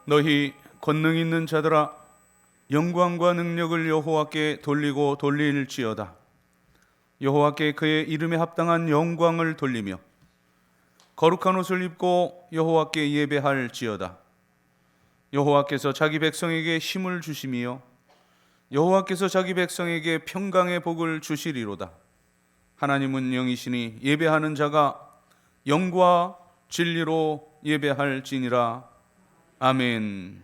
너희 권능 있는 자들아, 영광과 능력을 여호와께 돌리고 돌릴지어다. 여호와께 그의 이름에 합당한 영광을 돌리며 거룩한 옷을 입고 여호와께 예배할지어다. 여호와께서 자기 백성에게 힘을 주시며 여호와께서 자기 백성에게 평강의 복을 주시리로다. 하나님은 영이시니 예배하는 자가 영과 진리로 예배할지니라. 아멘.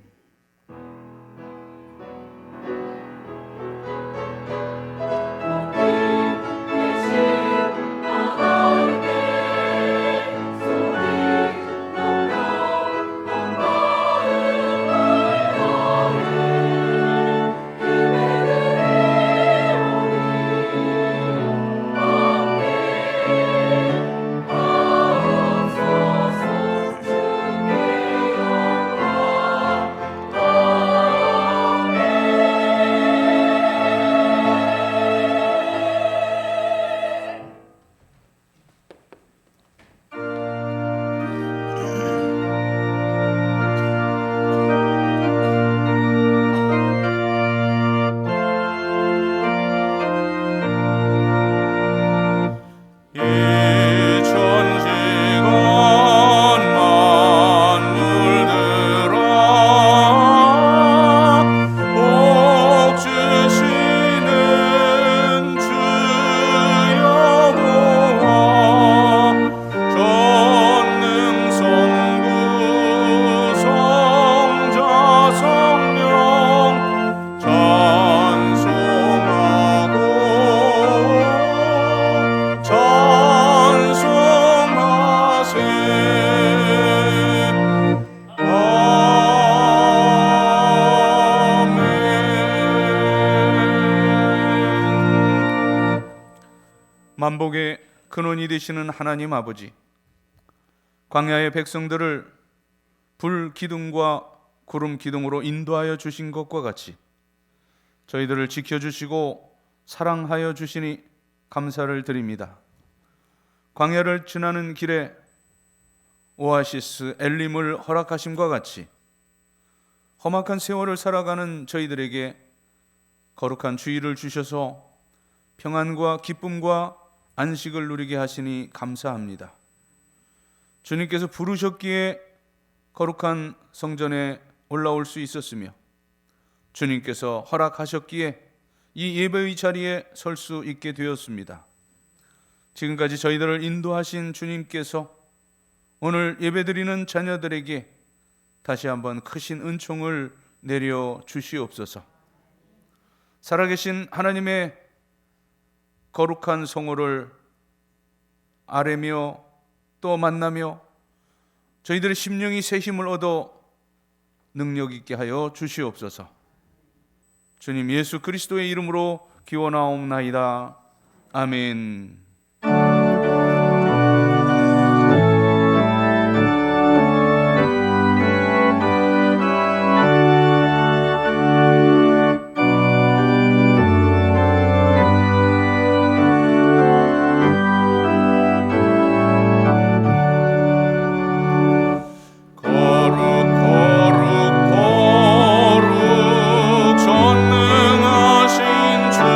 만복의 근원이 되시는 하나님 아버지, 광야의 백성들을 불 기둥과 구름 기둥으로 인도하여 주신 것과 같이 저희들을 지켜주시고 사랑하여 주시니 감사를 드립니다. 광야를 지나는 길에 오아시스 엘림을 허락하심과 같이 험악한 세월을 살아가는 저희들에게 거룩한 주의를 주셔서 평안과 기쁨과 안식을 누리게 하시니 감사합니다. 주님께서 부르셨기에 거룩한 성전에 올라올 수 있었으며 주님께서 허락하셨기에 이 예배의 자리에 설 수 있게 되었습니다. 지금까지 저희들을 인도하신 주님께서 오늘 예배드리는 자녀들에게 다시 한번 크신 은총을 내려 주시옵소서. 살아계신 하나님의 거룩한 성호를 아뢰며 또 만나며 저희들의 심령이 새 힘을 얻어 능력 있게 하여 주시옵소서. 주님 예수 그리스도의 이름으로 기원하옵나이다. 아멘. 전능하신 주님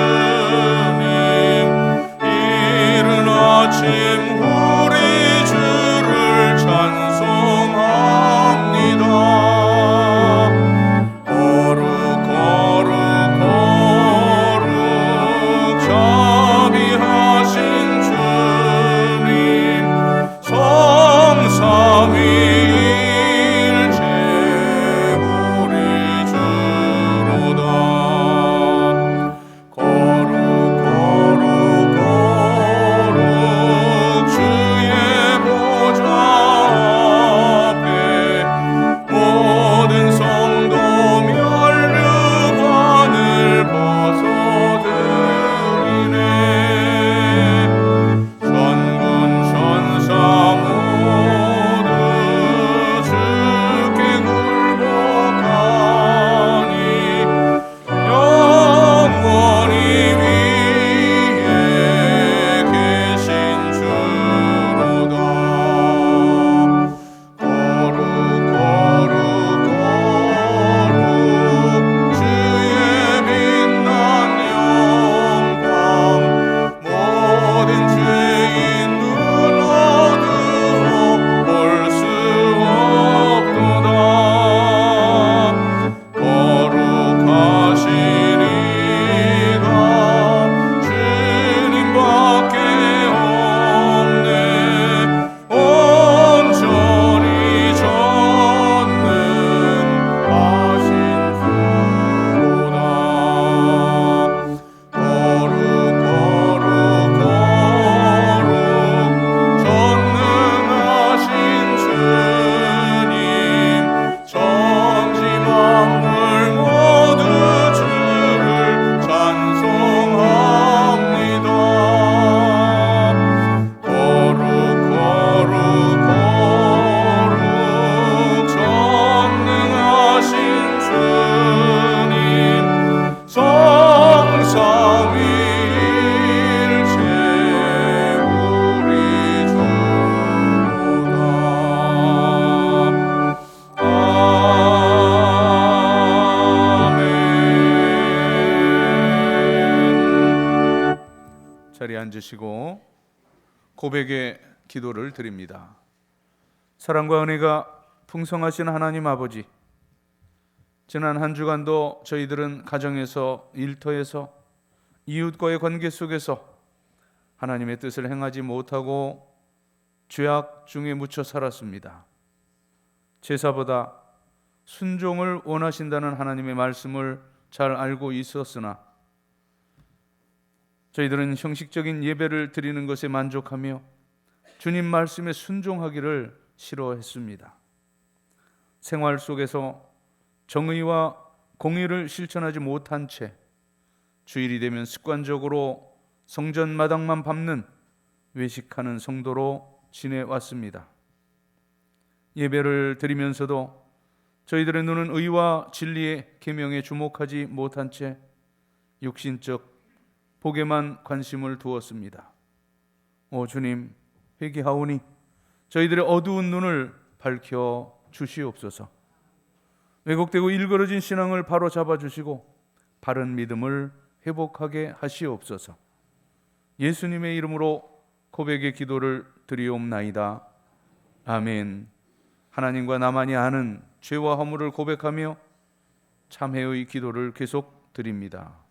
자리에 앉으시고 고백의 기도를 드립니다. 사랑과 은혜가 풍성하신 하나님 아버지, 지난 한 주간도 저희들은 가정에서, 일터에서, 이웃과의 관계 속에서 하나님의 뜻을 행하지 못하고 죄악 중에 묻혀 살았습니다. 제사보다 순종을 원하신다는 하나님의 말씀을 잘 알고 있었으나 저희들은 형식적인 예배를 드리는 것에 만족하며 주님 말씀에 순종하기를 싫어했습니다. 생활 속에서 정의와 공의를 실천하지 못한 채 주일이 되면 습관적으로 성전 마당만 밟는 외식하는 성도로 지내왔습니다. 예배를 드리면서도 저희들의 눈은 의와 진리의 계명에 주목하지 못한 채 육신적 복에만 관심을 두었습니다. 오 주님, 회개하오니 저희들의 어두운 눈을 밝혀 주시옵소서. 왜곡되고 일그러진 신앙을 바로 잡아주시고 바른 믿음을 회복하게 하시옵소서. 예수님의 이름으로 고백의 기도를 드리옵나이다. 아멘. 하나님과 나만이 아는 죄와 허물을 고백하며 참회의 기도를 계속 드립니다.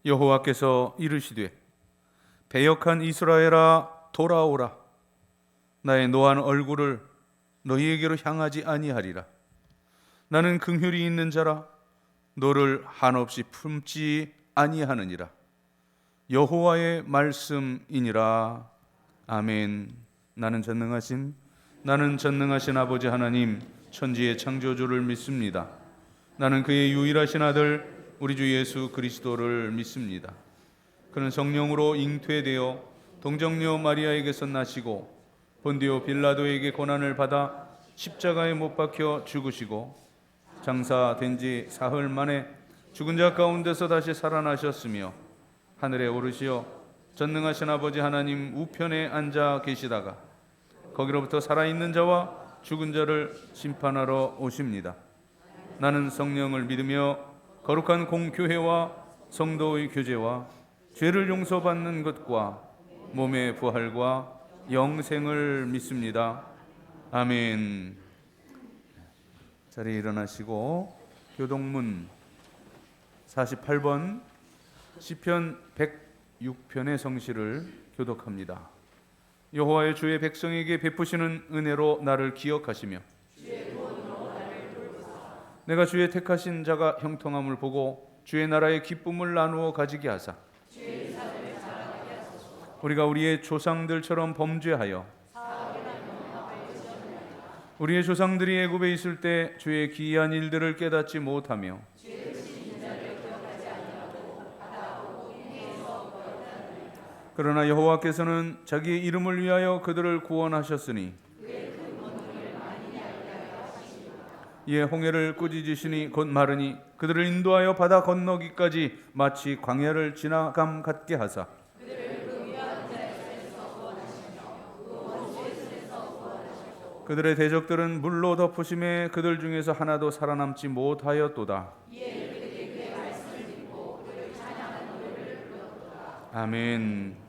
여호와께서 이르시되 배역한 이스라엘아 돌아오라. 나의 노한 얼굴을 너희에게로 향하지 아니하리라. 나는 긍휼이 있는 자라 너를 한없이 품지 아니하느니라. 여호와의 말씀이니라. 아멘. 나는 전능하신 아버지 하나님 천지의 창조주를 믿습니다. 나는 그의 유일하신 아들 우리 주 예수 그리스도를 믿습니다. 그는 성령으로 잉태되어 동정녀 마리아에게서 나시고 본디오 빌라도에게 고난을 받아 십자가에 못 박혀 죽으시고 장사된 지 사흘 만에 죽은 자 가운데서 다시 살아나셨으며 하늘에 오르시어 전능하신 아버지 하나님 우편에 앉아 계시다가 거기로부터 살아있는 자와 죽은 자를 심판하러 오십니다. 나는 성령을 믿으며 거룩한 공교회와 성도의 교제와 죄를 용서받는 것과 몸의 부활과 영생을 믿습니다. 아멘. 자리에 일어나시고 교동문 48번 시편 106편의 성시를 교독합니다. 여호와의 주의 백성에게 베푸시는 은혜로 나를 기억하시며 내가 주의 택하신 자가 형통함을 보고 주의 나라의 기쁨을 나누어 가지게 하사 우리가 우리의 조상들처럼 범죄하여 우리의 조상들이 애굽에 있을 때 주의 기이한 일들을 깨닫지 못하며 그러나 여호와께서는 자기의 이름을 위하여 그들을 구원하셨으니 이에 홍해를 꾸짖으시니 곧 마르니 그들을 인도하여 바다 건너기까지 마치 광야를 지나감 같게 하사 그들의 대적들은 물로 덮으심에 그들 중에서 하나도 살아남지 못하였도다. 아멘.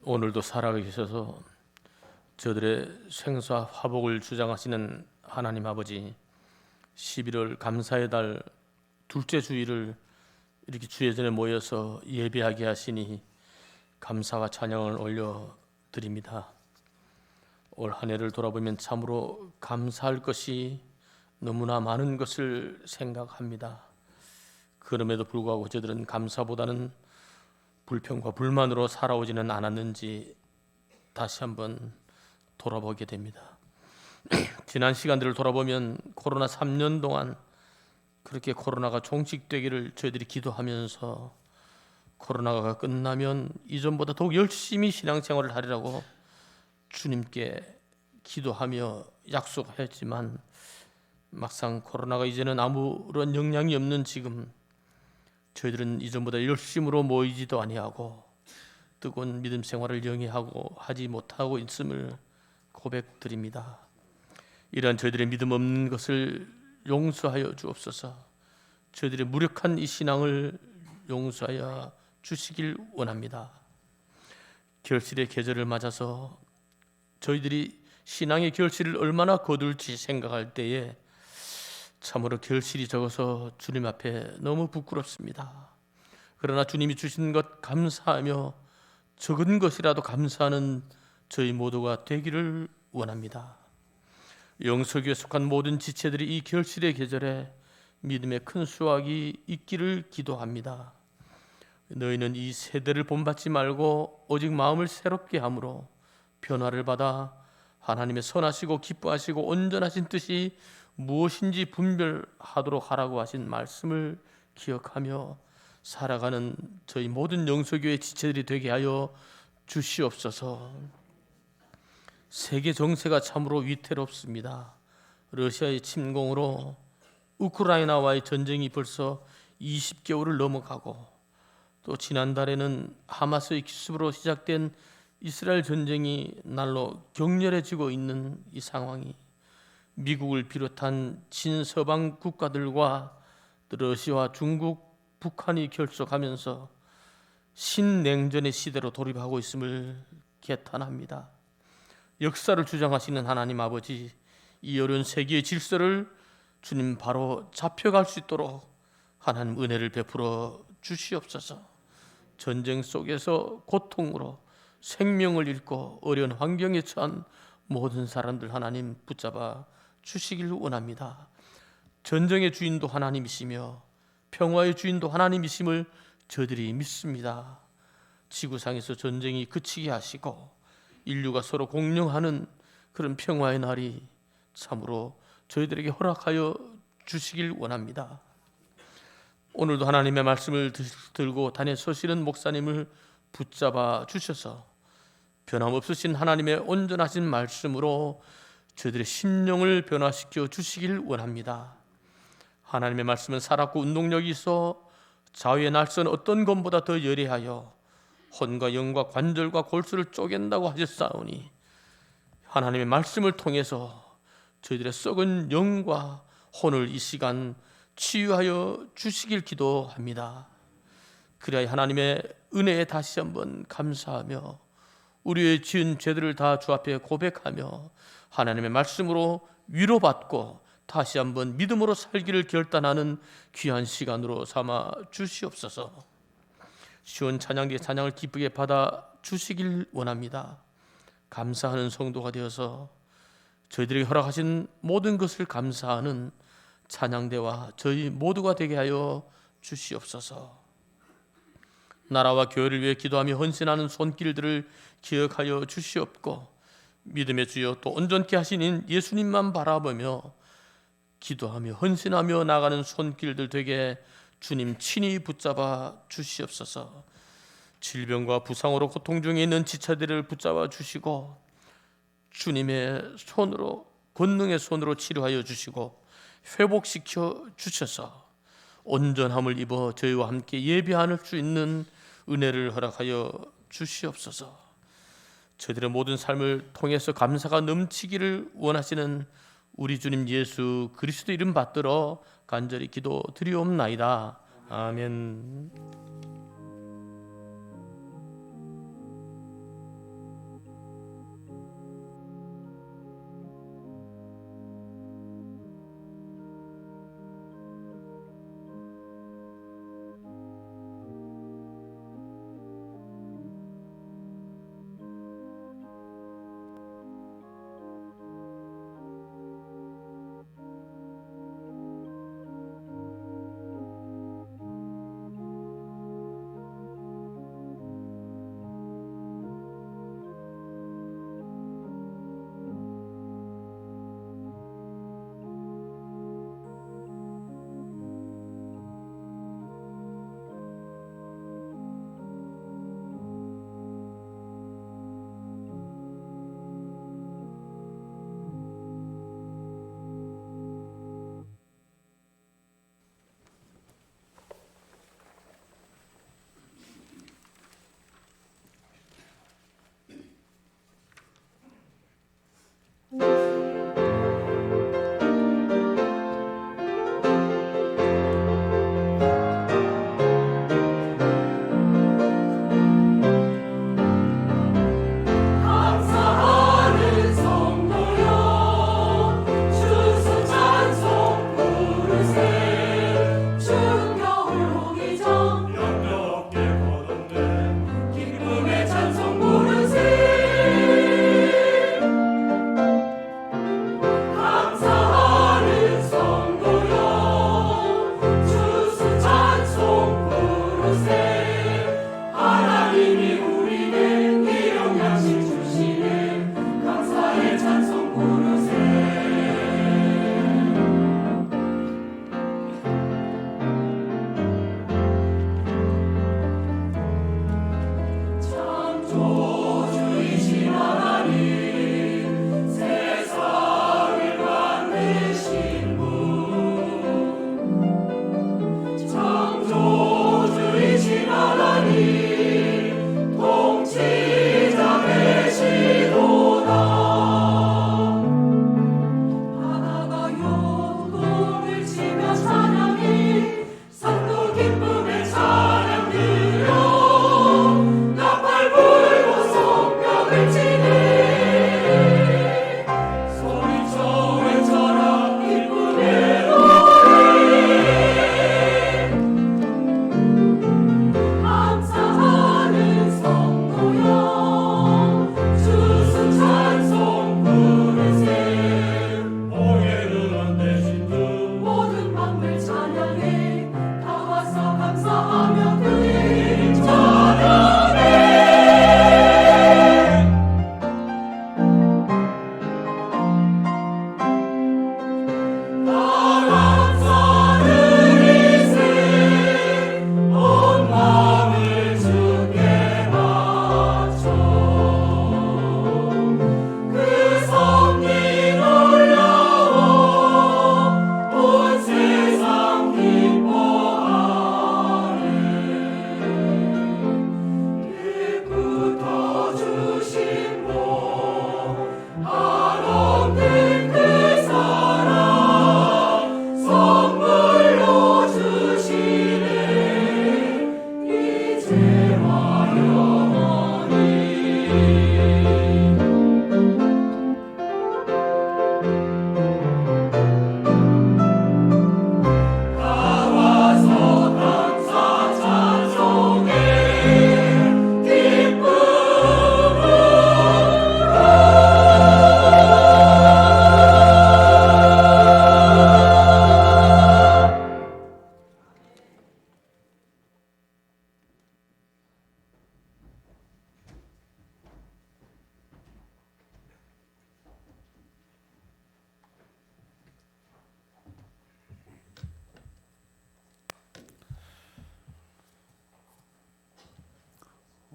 오늘도 살아계셔서 저들의 생사 화복을 주장하시는 하나님 아버지, 11월 감사의 달 둘째 주일을 이렇게 주의 전에 모여서 예배하게 하시니 감사와 찬양을 올려드립니다. 올 한 해를 돌아보면 참으로 감사할 것이 너무나 많은 것을 생각합니다. 그럼에도 불구하고 저들은 감사보다는 불평과 불만으로 살아오지는 않았는지 다시 한번 돌아보게 됩니다. 지난 시간들을 돌아보면 코로나 3년 동안 그렇게 코로나가 종식되기를 저희들이 기도하면서 코로나가 끝나면 이전보다 더욱 열심히 신앙생활을 하리라고 주님께 기도하며 약속하였지만 막상 코로나가 이제는 아무런 영향이 없는 지금 저희들은 이전보다 열심으로 모이지도 아니하고 뜨거운 믿음 생활을 영위하고 하지 못하고 있음을 고백드립니다. 이러한 저희들의 믿음 없는 것을 용서하여 주옵소서. 저희들의 무력한 이 신앙을 용서하여 주시길 원합니다. 결실의 계절을 맞아서 저희들이 신앙의 결실을 얼마나 거둘지 생각할 때에 참으로 결실이 적어서 주님 앞에 너무 부끄럽습니다. 그러나 주님이 주신 것 감사하며 적은 것이라도 감사하는 저희 모두가 되기를 원합니다. 영서교에 속한 모든 지체들이 이 결실의 계절에 믿음의 큰 수확이 있기를 기도합니다. 너희는 이 세대를 본받지 말고 오직 마음을 새롭게 함으로 변화를 받아 하나님의 선하시고 기뻐하시고 온전하신 뜻이 무엇인지 분별하도록 하라고 하신 말씀을 기억하며 살아가는 저희 모든 영서교회 지체들이 되게 하여 주시옵소서. 세계 정세가 참으로 위태롭습니다. 러시아의 침공으로 우크라이나와의 전쟁이 벌써 20개월을 넘어가고 또 지난달에는 하마스의 기습으로 시작된 이스라엘 전쟁이 날로 격렬해지고 있는 이 상황이 미국을 비롯한 친서방 국가들과 러시아와 중국, 북한이 결속하면서 신냉전의 시대로 돌입하고 있음을 개탄합니다. 역사를 주장하시는 하나님 아버지, 이 어려운 세계의 질서를 주님 바로 잡혀갈 수 있도록 하나님 은혜를 베풀어 주시옵소서. 전쟁 속에서 고통으로 생명을 잃고 어려운 환경에 처한 모든 사람들 하나님 붙잡아 주시길 원합니다. 전쟁의 주인도 하나님이시며 평화의 주인도 하나님이심을 저들이 믿습니다. 지구상에서 전쟁이 그치게 하시고 인류가 서로 공용하는 그런 평화의 날이 참으로 저희들에게 허락하여 주시길 원합니다. 오늘도 하나님의 말씀을 들고 단에 서시는 목사님을 붙잡아 주셔서 변함없으신 하나님의 온전하신 말씀으로 저희들의 심령을 변화시켜 주시길 원합니다. 하나님의 말씀은 살았고 운동력이 있어 좌우의 날선 어떤 것보다 더 열애하여 혼과 영과 관절과 골수를 쪼갠다고 하셨사오니 하나님의 말씀을 통해서 저희들의 썩은 영과 혼을 이 시간 치유하여 주시길 기도합니다. 그래야 하나님의 은혜에 다시 한번 감사하며 우리의 지은 죄들을 다 주 앞에 고백하며 하나님의 말씀으로 위로받고 다시 한번 믿음으로 살기를 결단하는 귀한 시간으로 삼아 주시옵소서. 시온 찬양대의 찬양을 기쁘게 받아 주시길 원합니다. 감사하는 성도가 되어서 저희들에게 허락하신 모든 것을 감사하는 찬양대와 저희 모두가 되게 하여 주시옵소서. 나라와 교회를 위해 기도하며 헌신하는 손길들을 기억하여 주시옵고 믿음의 주여 또 온전케 하시는 예수님만 바라보며 기도하며 헌신하며 나가는 손길들 되게 주님 친히 붙잡아 주시옵소서. 질병과 부상으로 고통 중에 있는 지체들을 붙잡아 주시고 주님의 손으로 권능의 손으로 치료하여 주시고 회복시켜 주셔서 온전함을 입어 저희와 함께 예배할 수 있는 은혜를 허락하여 주시옵소서. 저희들의 모든 삶을 통해서 감사가 넘치기를 원하시는 우리 주님 예수 그리스도 이름 받들어 간절히 기도드리옵나이다. 아멘.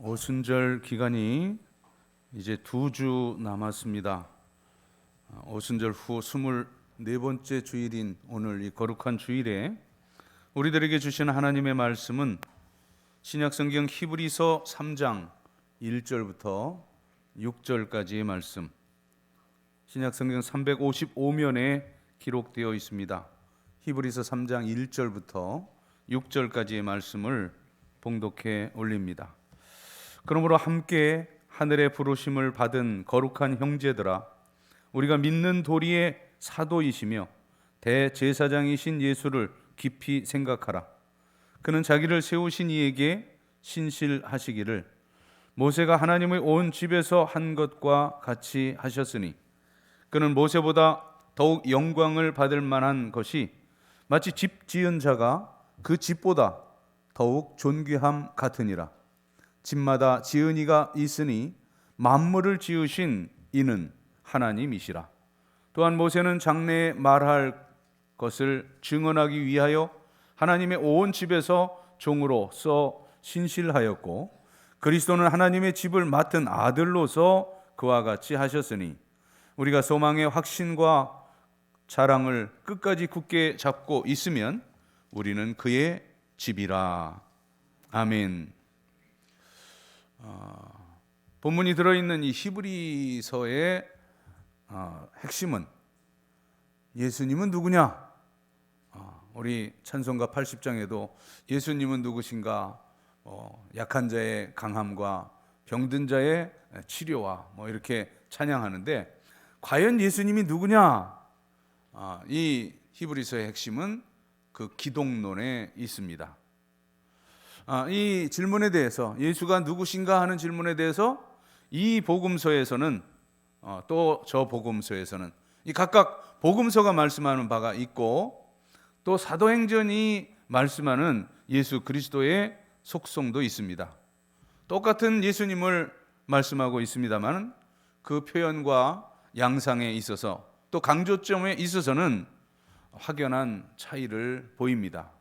오순절 기간이 이제 2주 남았습니다. 오순절 후 24번째 주일인 오늘 이 거룩한 주일에 우리들에게 주시는 하나님의 말씀은 신약성경 히브리서 3장 1절부터 6절까지의 말씀, 신약성경 355면에 기록되어 있습니다. 히브리서 3장 1절부터 6절까지의 말씀을 봉독해 올립니다. 그러므로 함께 하늘의 부르심을 받은 거룩한 형제들아, 우리가 믿는 도리의 사도이시며 대제사장이신 예수를 깊이 생각하라. 그는 자기를 세우신 이에게 신실하시기를 모세가 하나님의 온 집에서 한 것과 같이 하셨으니, 그는 모세보다 더욱 영광을 받을 만한 것이 마치 집 지은 자가 그 집보다 더욱 존귀함 같으니라. 집마다 지은 이가 있으니 만물을 지으신 이는 하나님이시라. 또한 모세는 장래에 말할 것을 증언하기 위하여 하나님의 온 집에서 종으로서 신실하였고, 그리스도는 하나님의 집을 맡은 아들로서 그와 같이 하셨으니, 우리가 소망의 확신과 자랑을 끝까지 굳게 잡고 있으면 우리는 그의 집이라. 아멘. 본문이 들어있는 이 히브리서의 핵심은 예수님은 누구냐? 우리 찬송가 80장에도 예수님은 누구신가? 약한 자의 강함과 병든 자의 치료와 이렇게 찬양하는데, 과연 예수님이 누구냐? 이 히브리서의 핵심은 그 기독론에 있습니다. 이 질문에 대해서, 예수가 누구신가 하는 질문에 대해서 이 복음서에서는 또 저 복음서에서는 이 각각 복음서가 말씀하는 바가 있고, 또 사도행전이 말씀하는 예수 그리스도의 속성도 있습니다. 똑같은 예수님을 말씀하고 있습니다만 그 표현과 양상에 있어서, 또 강조점에 있어서는 확연한 차이를 보입니다.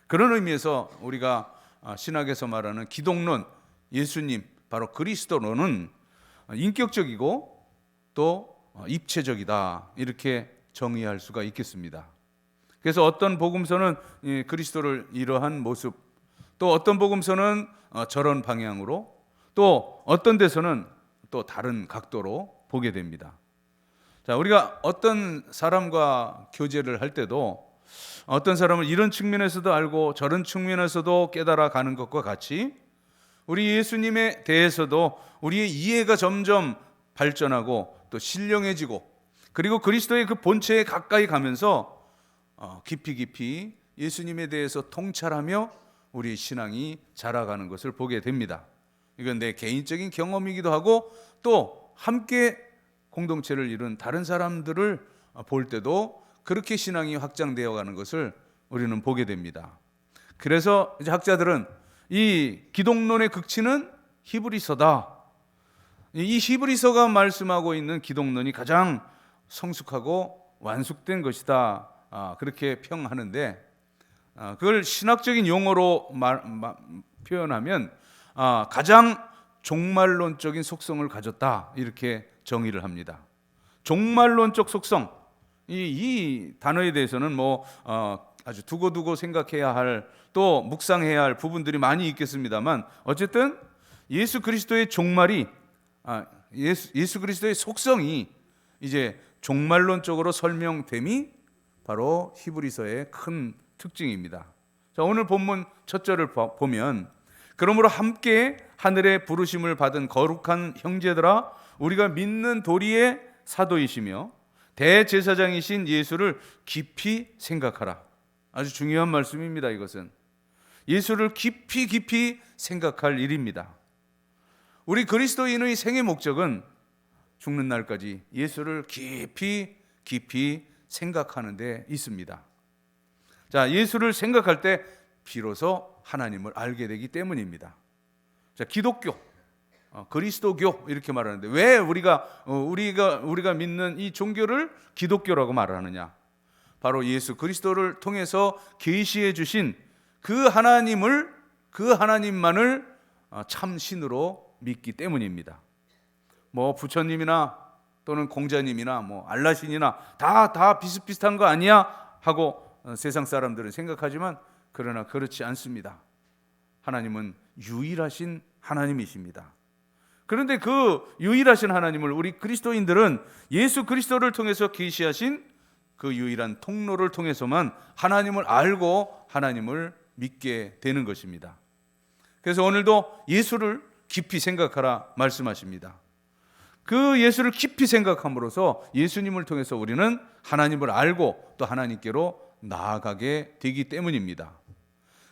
그런 의미에서 우리가 신학에서 말하는 기독론, 예수님, 바로 그리스도론은 인격적이고 또 입체적이다, 이렇게 정의할 수가 있겠습니다. 그래서 어떤 복음서는 그리스도를 이러한 모습, 또 어떤 복음서는 저런 방향으로, 또 어떤 데서는 또 다른 각도로 보게 됩니다. 자, 우리가 어떤 사람과 교제를 할 때도 어떤 사람을 이런 측면에서도 알고 저런 측면에서도 깨달아 가는 것과 같이, 우리 예수님에 대해서도 우리의 이해가 점점 발전하고 또 신령해지고, 그리고 그리스도의 그 본체에 가까이 가면서 깊이 예수님에 대해서 통찰하며 우리 신앙이 자라가는 것을 보게 됩니다. 이건 내 개인적인 경험이기도 하고, 또 함께 공동체를 이룬 다른 사람들을 볼 때도 그렇게 신앙이 확장되어 가는 것을 우리는 보게 됩니다. 그래서 이제 학자들은 이 기독론의 극치는 히브리서다. 이 히브리서가 말씀하고 있는 기독론이 가장 성숙하고 완숙된 것이다. 그렇게 평하는데, 그걸 신학적인 용어로 표현하면 가장 종말론적인 속성을 가졌다, 이렇게 정의를 합니다. 종말론적 속성, 이 단어에 대해서는 아주 두고두고 생각해야 할, 또 묵상해야 할 부분들이 많이 있겠습니다만, 어쨌든 예수 그리스도의 종말이 예수 그리스도의 속성이 이제 종말론적으로 설명됨이 바로 히브리서의 큰 특징입니다. 자, 오늘 본문 첫 절을 보면, 그러므로 함께 하늘의 부르심을 받은 거룩한 형제들아, 우리가 믿는 도리의 사도이시며 대제사장이신 예수를 깊이 생각하라. 아주 중요한 말씀입니다. 이것은 예수를 깊이 생각할 일입니다. 우리 그리스도인의 생애 목적은 죽는 날까지 예수를 깊이 생각하는 데 있습니다. 자, 예수를 생각할 때 비로소 하나님을 알게 되기 때문입니다. 자, 기독교, 그리스도교 이렇게 말하는데, 왜 우리가 믿는 이 종교를 기독교라고 말하느냐? 바로 예수 그리스도를 통해서 계시해 주신 그 하나님만을 참 신으로 믿기 때문입니다. 부처님이나 또는 공자님이나 알라신이나 다 비슷비슷한 거 아니야 하고 세상 사람들은 생각하지만, 그러나 그렇지 않습니다. 하나님은 유일하신 하나님이십니다. 그런데 그 유일하신 하나님을 우리 그리스도인들은 예수 그리스도를 통해서 계시하신 그 유일한 통로를 통해서만 하나님을 알고 하나님을 믿게 되는 것입니다. 그래서 오늘도 예수를 깊이 생각하라 말씀하십니다. 그 예수를 깊이 생각함으로써 예수님을 통해서 우리는 하나님을 알고 또 하나님께로 나아가게 되기 때문입니다.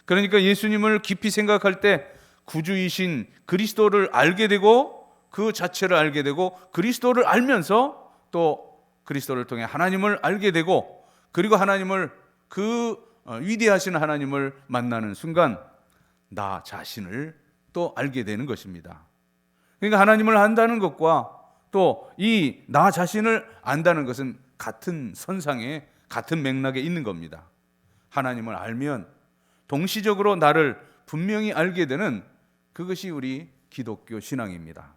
그러니까 예수님을 깊이 생각할 때 구주이신 그리스도를 알게 되고, 그 자체를 알게 되고, 그리스도를 알면서 또 그리스도를 통해 하나님을 알게 되고, 그리고 그 위대하신 하나님을 만나는 순간 나 자신을 또 알게 되는 것입니다. 그러니까 하나님을 안다는 것과 또 이 나 자신을 안다는 것은 같은 선상에, 같은 맥락에 있는 겁니다. 하나님을 알면 동시적으로 나를 분명히 알게 되는, 그것이 우리 기독교 신앙입니다.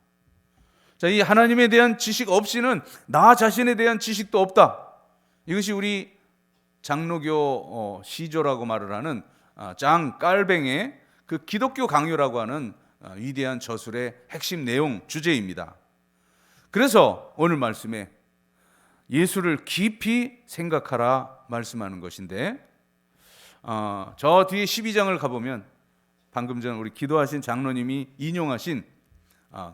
자, 이 하나님에 대한 지식 없이는 나 자신에 대한 지식도 없다. 이것이 우리 장로교 시조라고 말을 하는 장 깔뱅의 그 기독교 강요라고 하는 위대한 저술의 핵심 내용 주제입니다. 그래서 오늘 말씀에 예수를 깊이 생각하라 말씀하는 것인데, 저 뒤에 12장을 가보면 방금 전 우리 기도하신 장로님이 인용하신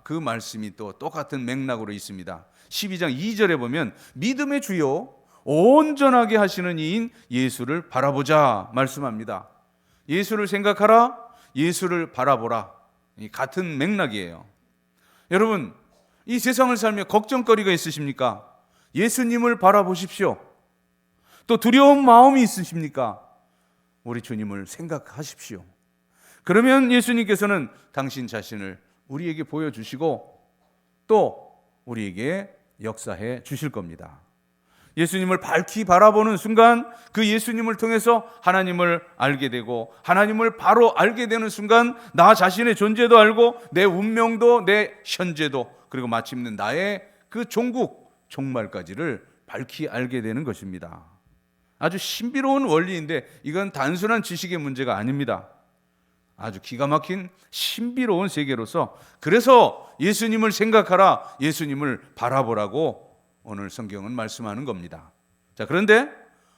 그 말씀이 또 똑같은 맥락으로 있습니다. 12장 2절에 보면 믿음의 주요 온전하게 하시는 이인 예수를 바라보자 말씀합니다. 예수를 생각하라, 예수를 바라보라, 같은 맥락이에요. 여러분, 이 세상을 살며 걱정거리가 있으십니까? 예수님을 바라보십시오. 또 두려운 마음이 있으십니까? 우리 주님을 생각하십시오. 그러면 예수님께서는 당신 자신을 우리에게 보여주시고 또 우리에게 역사해 주실 겁니다. 예수님을 밝히 바라보는 순간 그 예수님을 통해서 하나님을 알게 되고, 하나님을 바로 알게 되는 순간 나 자신의 존재도 알고 내 운명도, 내 현재도, 그리고 마침내 나의 그 종말까지를 밝히 알게 되는 것입니다. 아주 신비로운 원리인데 이건 단순한 지식의 문제가 아닙니다. 아주 기가 막힌 신비로운 세계로서, 그래서 예수님을 생각하라, 예수님을 바라보라고 오늘 성경은 말씀하는 겁니다. 자, 그런데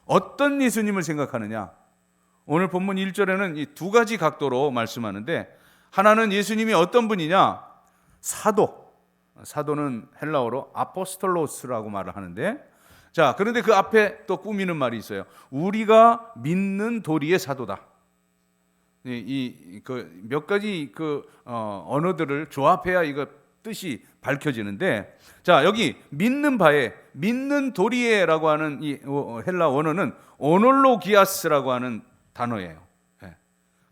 어떤 예수님을 생각하느냐? 오늘 본문 1절에는 이 두 가지 각도로 말씀하는데, 하나는 예수님이 어떤 분이냐? 사도는 헬라어로 아포스톨로스라고 말을 하는데, 자, 그런데 그 앞에 또 꾸미는 말이 있어요. 우리가 믿는 도리의 사도다. 몇 가지 언어들을 조합해야 이거 뜻이 밝혀지는데, 자, 여기 믿는 바에, 믿는 도리에라고 하는 이 헬라 원어는 오놀로기아스라고 하는 단어예요.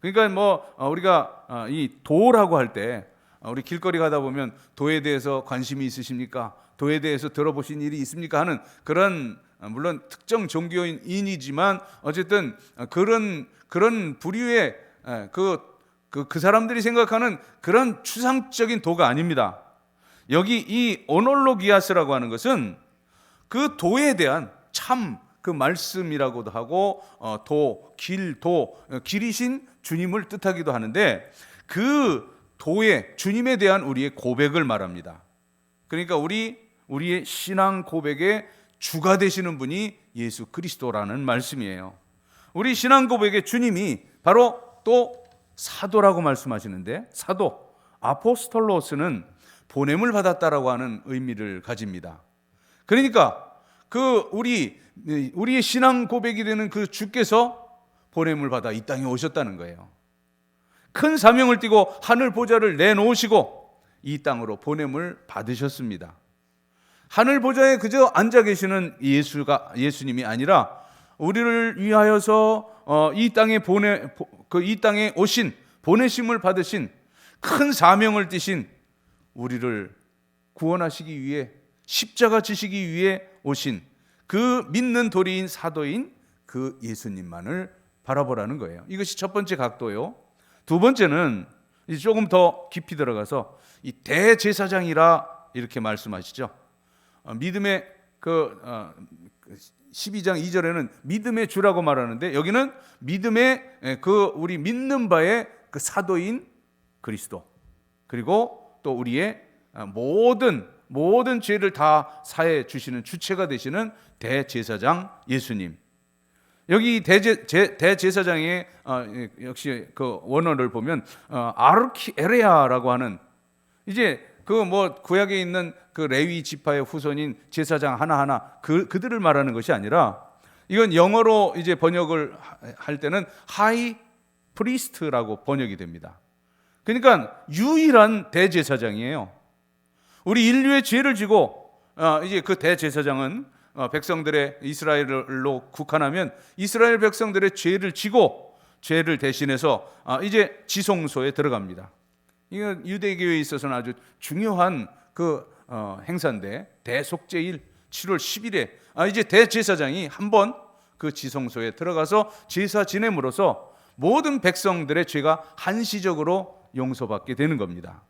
그러니까 우리가 이 도라고 할 때, 우리 길거리 가다 보면 도에 대해서 관심이 있으십니까? 도에 대해서 들어보신 일이 있습니까? 하는 그런, 물론 특정 종교인이지만 어쨌든 그런 부류의 그 사람들이 생각하는 그런 추상적인 도가 아닙니다. 여기 이 오놀로기아스라고 하는 것은 그 도에 대한 참 그 말씀이라고도 하고 길이신 주님을 뜻하기도 하는데, 그 도에 주님에 대한 우리의 고백을 말합니다. 그러니까 우리의 신앙 고백의 주가 되시는 분이 예수 그리스도라는 말씀이에요. 우리 신앙 고백의 주님이 바로 또 사도라고 말씀하시는데, 사도 아포스톨로스는 보냄을 받았다라고 하는 의미를 가집니다. 그러니까 우리의 신앙 고백이 되는 그 주께서 보냄을 받아 이 땅에 오셨다는 거예요. 큰 사명을 띠고 하늘 보좌를 내놓으시고 이 땅으로 보냄을 받으셨습니다. 하늘 보좌에 그저 앉아 계시는 예수님이 아니라 우리를 위하여서 이 땅에 오신, 보내심을 받으신, 큰 사명을 띠신, 우리를 구원하시기 위해, 십자가 지시기 위해 오신 그 믿는 도리인 사도인 그 예수님만을 바라보라는 거예요. 이것이 첫 번째 각도요. 두 번째는 이제 조금 더 깊이 들어가서 이 대제사장이라 이렇게 말씀하시죠. 믿음의 12장 2절에는 믿음의 주라고 말하는데, 여기는 믿음의 우리 믿는 바의 그 사도인 그리스도, 그리고 또 우리의 모든 죄를 다 사해 주시는 주체가 되시는 대제사장 예수님. 여기 대제사장의 역시 그 원어를 보면 아르키에레아라고 하는, 이제 구약에 있는 그 레위 지파의 후손인 제사장 하나하나 그들을 말하는 것이 아니라, 이건 영어로 이제 번역을 할 때는 하이 프리스트라고 번역이 됩니다. 그러니까 유일한 대제사장이에요. 우리 인류의 죄를 지고 이제 그 대제사장은 백성들의, 이스라엘로 국한하면 이스라엘 백성들의 죄를 지고 죄를 대신해서 이제 지성소에 들어갑니다. 이건 유대교에 있어서는 아주 중요한 그 행사인데, 대속죄일 7월 10일에 이제 대제사장이 한번 그 지성소에 들어가서 제사 지냄으로써 모든 백성들의 죄가 한시적으로 용서받게 되는 겁니다.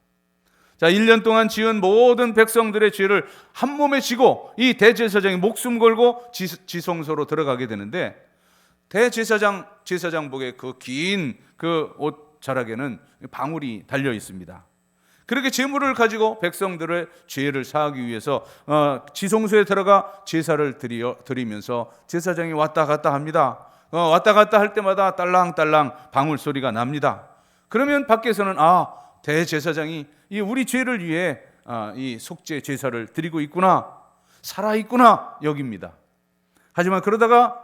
자, 1년 동안 지은 모든 백성들의 죄를 한 몸에 지고 이 대제사장이 목숨 걸고 지성소로 들어가게 되는데, 제사장복의 그 긴 그 옷자락에는 방울이 달려 있습니다. 그렇게 제물을 가지고 백성들의 죄를 사하기 위해서 지성소에 들어가 제사를 드리면서 제사장이 왔다 갔다 합니다. 왔다 갔다 할 때마다 딸랑딸랑 방울 소리가 납니다. 그러면 밖에서는 대제사장이 우리 죄를 위해 이 속죄 제사를 드리고 있구나, 살아있구나 여깁니다. 하지만 그러다가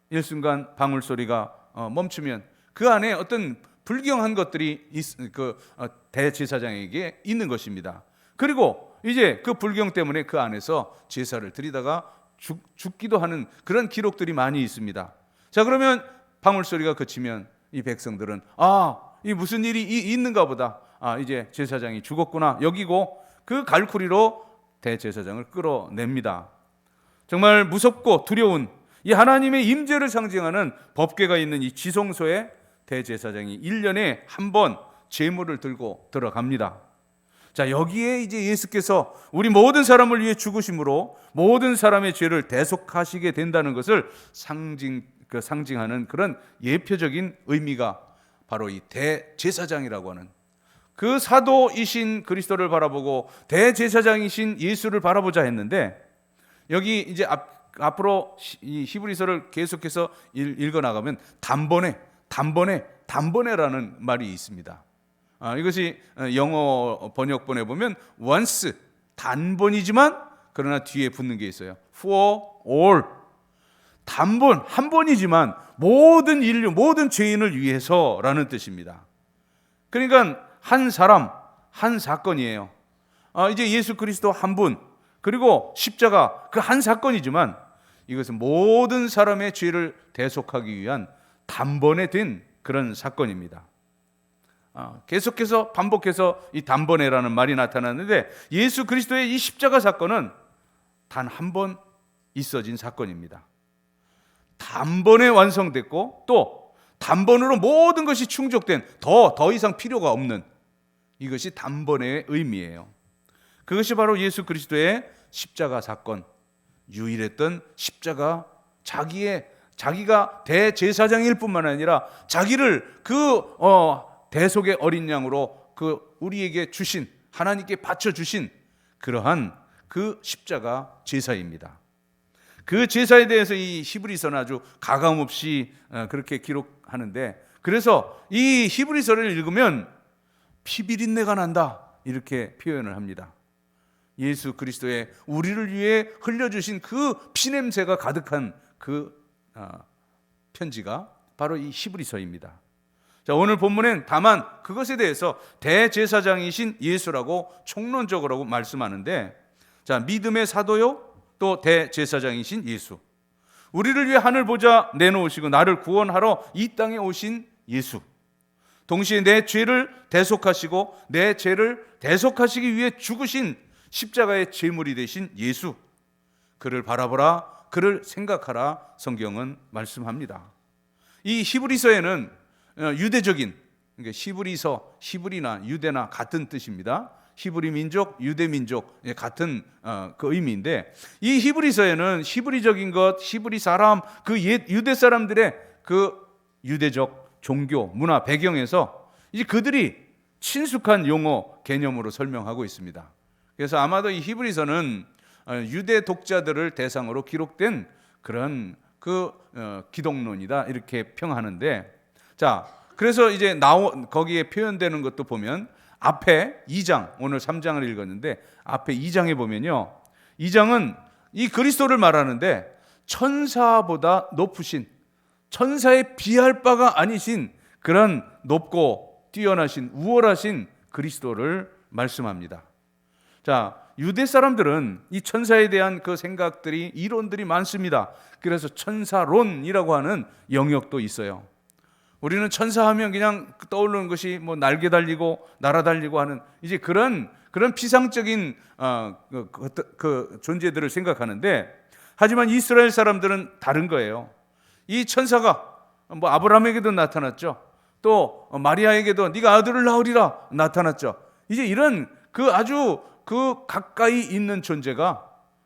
일순간 방울 소리가 멈추면 그 안에 어떤 불경한 것들이 대제사장에게 있는 것입니다. 그리고 이제 그 불경 때문에 그 안에서 제사를 드리다가 죽기도 하는 그런 기록들이 많이 있습니다. 자, 그러면 방울 소리가 그치면 이 백성들은 이 무슨 일이 있는가 보다, 이제 제사장이 죽었구나 여기고 그 갈쿠리로 대제사장을 끌어냅니다. 정말 무섭고 두려운 이 하나님의 임재를 상징하는 법궤가 있는 이 지성소에 대제사장이 1년에 한 번 제물을 들고 들어갑니다. 자, 여기에 이제 예수께서 우리 모든 사람을 위해 죽으심으로 모든 사람의 죄를 대속하시게 된다는 것을 상징하는 그런 예표적인 의미가 바로 이 대제사장이라고 하는, 그 사도이신 그리스도를 바라보고 대제사장이신 예수를 바라보자 했는데, 여기 이제 앞으로 이 히브리서를 계속해서 읽어 나가면 단번에라는 말이 있습니다. 이것이 영어 번역본에 보면 once, 단번이지만 그러나 뒤에 붙는 게 있어요. for all, 단번, 한 번이지만 모든 인류, 모든 죄인을 위해서라는 뜻입니다. 그러니까 한 사람, 한 사건이에요. 이제 예수 그리스도 한 분, 그리고 십자가 그 한 사건이지만 이것은 모든 사람의 죄를 대속하기 위한 단번에 된 그런 사건입니다. 계속해서 반복해서 이 단번에라는 말이 나타났는데 예수 그리스도의 이 십자가 사건은 단 한 번 있어진 사건입니다. 단번에 완성됐고 또 단번으로 모든 것이 충족된 더 이상 필요가 없는 이것이 단번의 의미예요. 그것이 바로 예수 그리스도의 십자가 사건, 유일했던 십자가, 자기가 대제사장일 뿐만 아니라 자기를 대속의 어린 양으로 우리에게 주신, 하나님께 바쳐 주신 그러한 그 십자가 제사입니다. 그 제사에 대해서 이 히브리서는 아주 가감없이 그렇게 기록하는데, 그래서 이 히브리서를 읽으면 피비린내가 난다 이렇게 표현을 합니다. 예수 그리스도의 우리를 위해 흘려주신 그 피냄새가 가득한 그 편지가 바로 이 히브리서입니다. 자, 오늘 본문엔 다만 그것에 대해서 대제사장이신 예수라고 총론적으로 말씀하는데, 자, 믿음의 사도요 또 대제사장이신 예수, 우리를 위해 하늘 보좌 내놓으시고 나를 구원하러 이 땅에 오신 예수, 동시에 내 죄를 대속하시고 내 죄를 대속하시기 위해 죽으신 십자가의 제물이 되신 예수, 그를 바라보라, 그를 생각하라 성경은 말씀합니다. 이 히브리서에는 유대적인, 그러니까 히브리나 유대나 같은 뜻입니다. 히브리 민족, 유대 민족 같은 그 의미인데, 이 히브리서에는 히브리적인 것, 히브리 사람, 그 유대 사람들의 그 유대적 종교, 문화 배경에서 이제 그들이 친숙한 용어 개념으로 설명하고 있습니다. 그래서 아마도 이 히브리서는 유대 독자들을 대상으로 기록된 그런 기독론이다 이렇게 평하는데, 자, 그래서 이제 거기에 표현되는 것도 보면 앞에 2장, 오늘 3장을 읽었는데 앞에 2장에 보면요, 2장은 이 그리스도를 말하는데 천사보다 높으신, 천사에 비할 바가 아니신 그런 높고 뛰어나신 우월하신 그리스도를 말씀합니다. 자, 유대 사람들은 이 천사에 대한 그 생각들이, 이론들이 많습니다. 그래서 천사론이라고 하는 영역도 있어요. 우리는 천사하면 그냥 떠오르는 것이 뭐 날개 달리고 날아달리고 하는 이제 그런 피상적인 그 존재들을 생각하는데, 하지만 이스라엘 사람들은 다른 거예요. 이 천사가 뭐 아브라함에게도 나타났죠. 또 마리아에게도 네가 아들을 낳으리라 나타났죠. 이제 이런 아주 가까이 있는 존재가,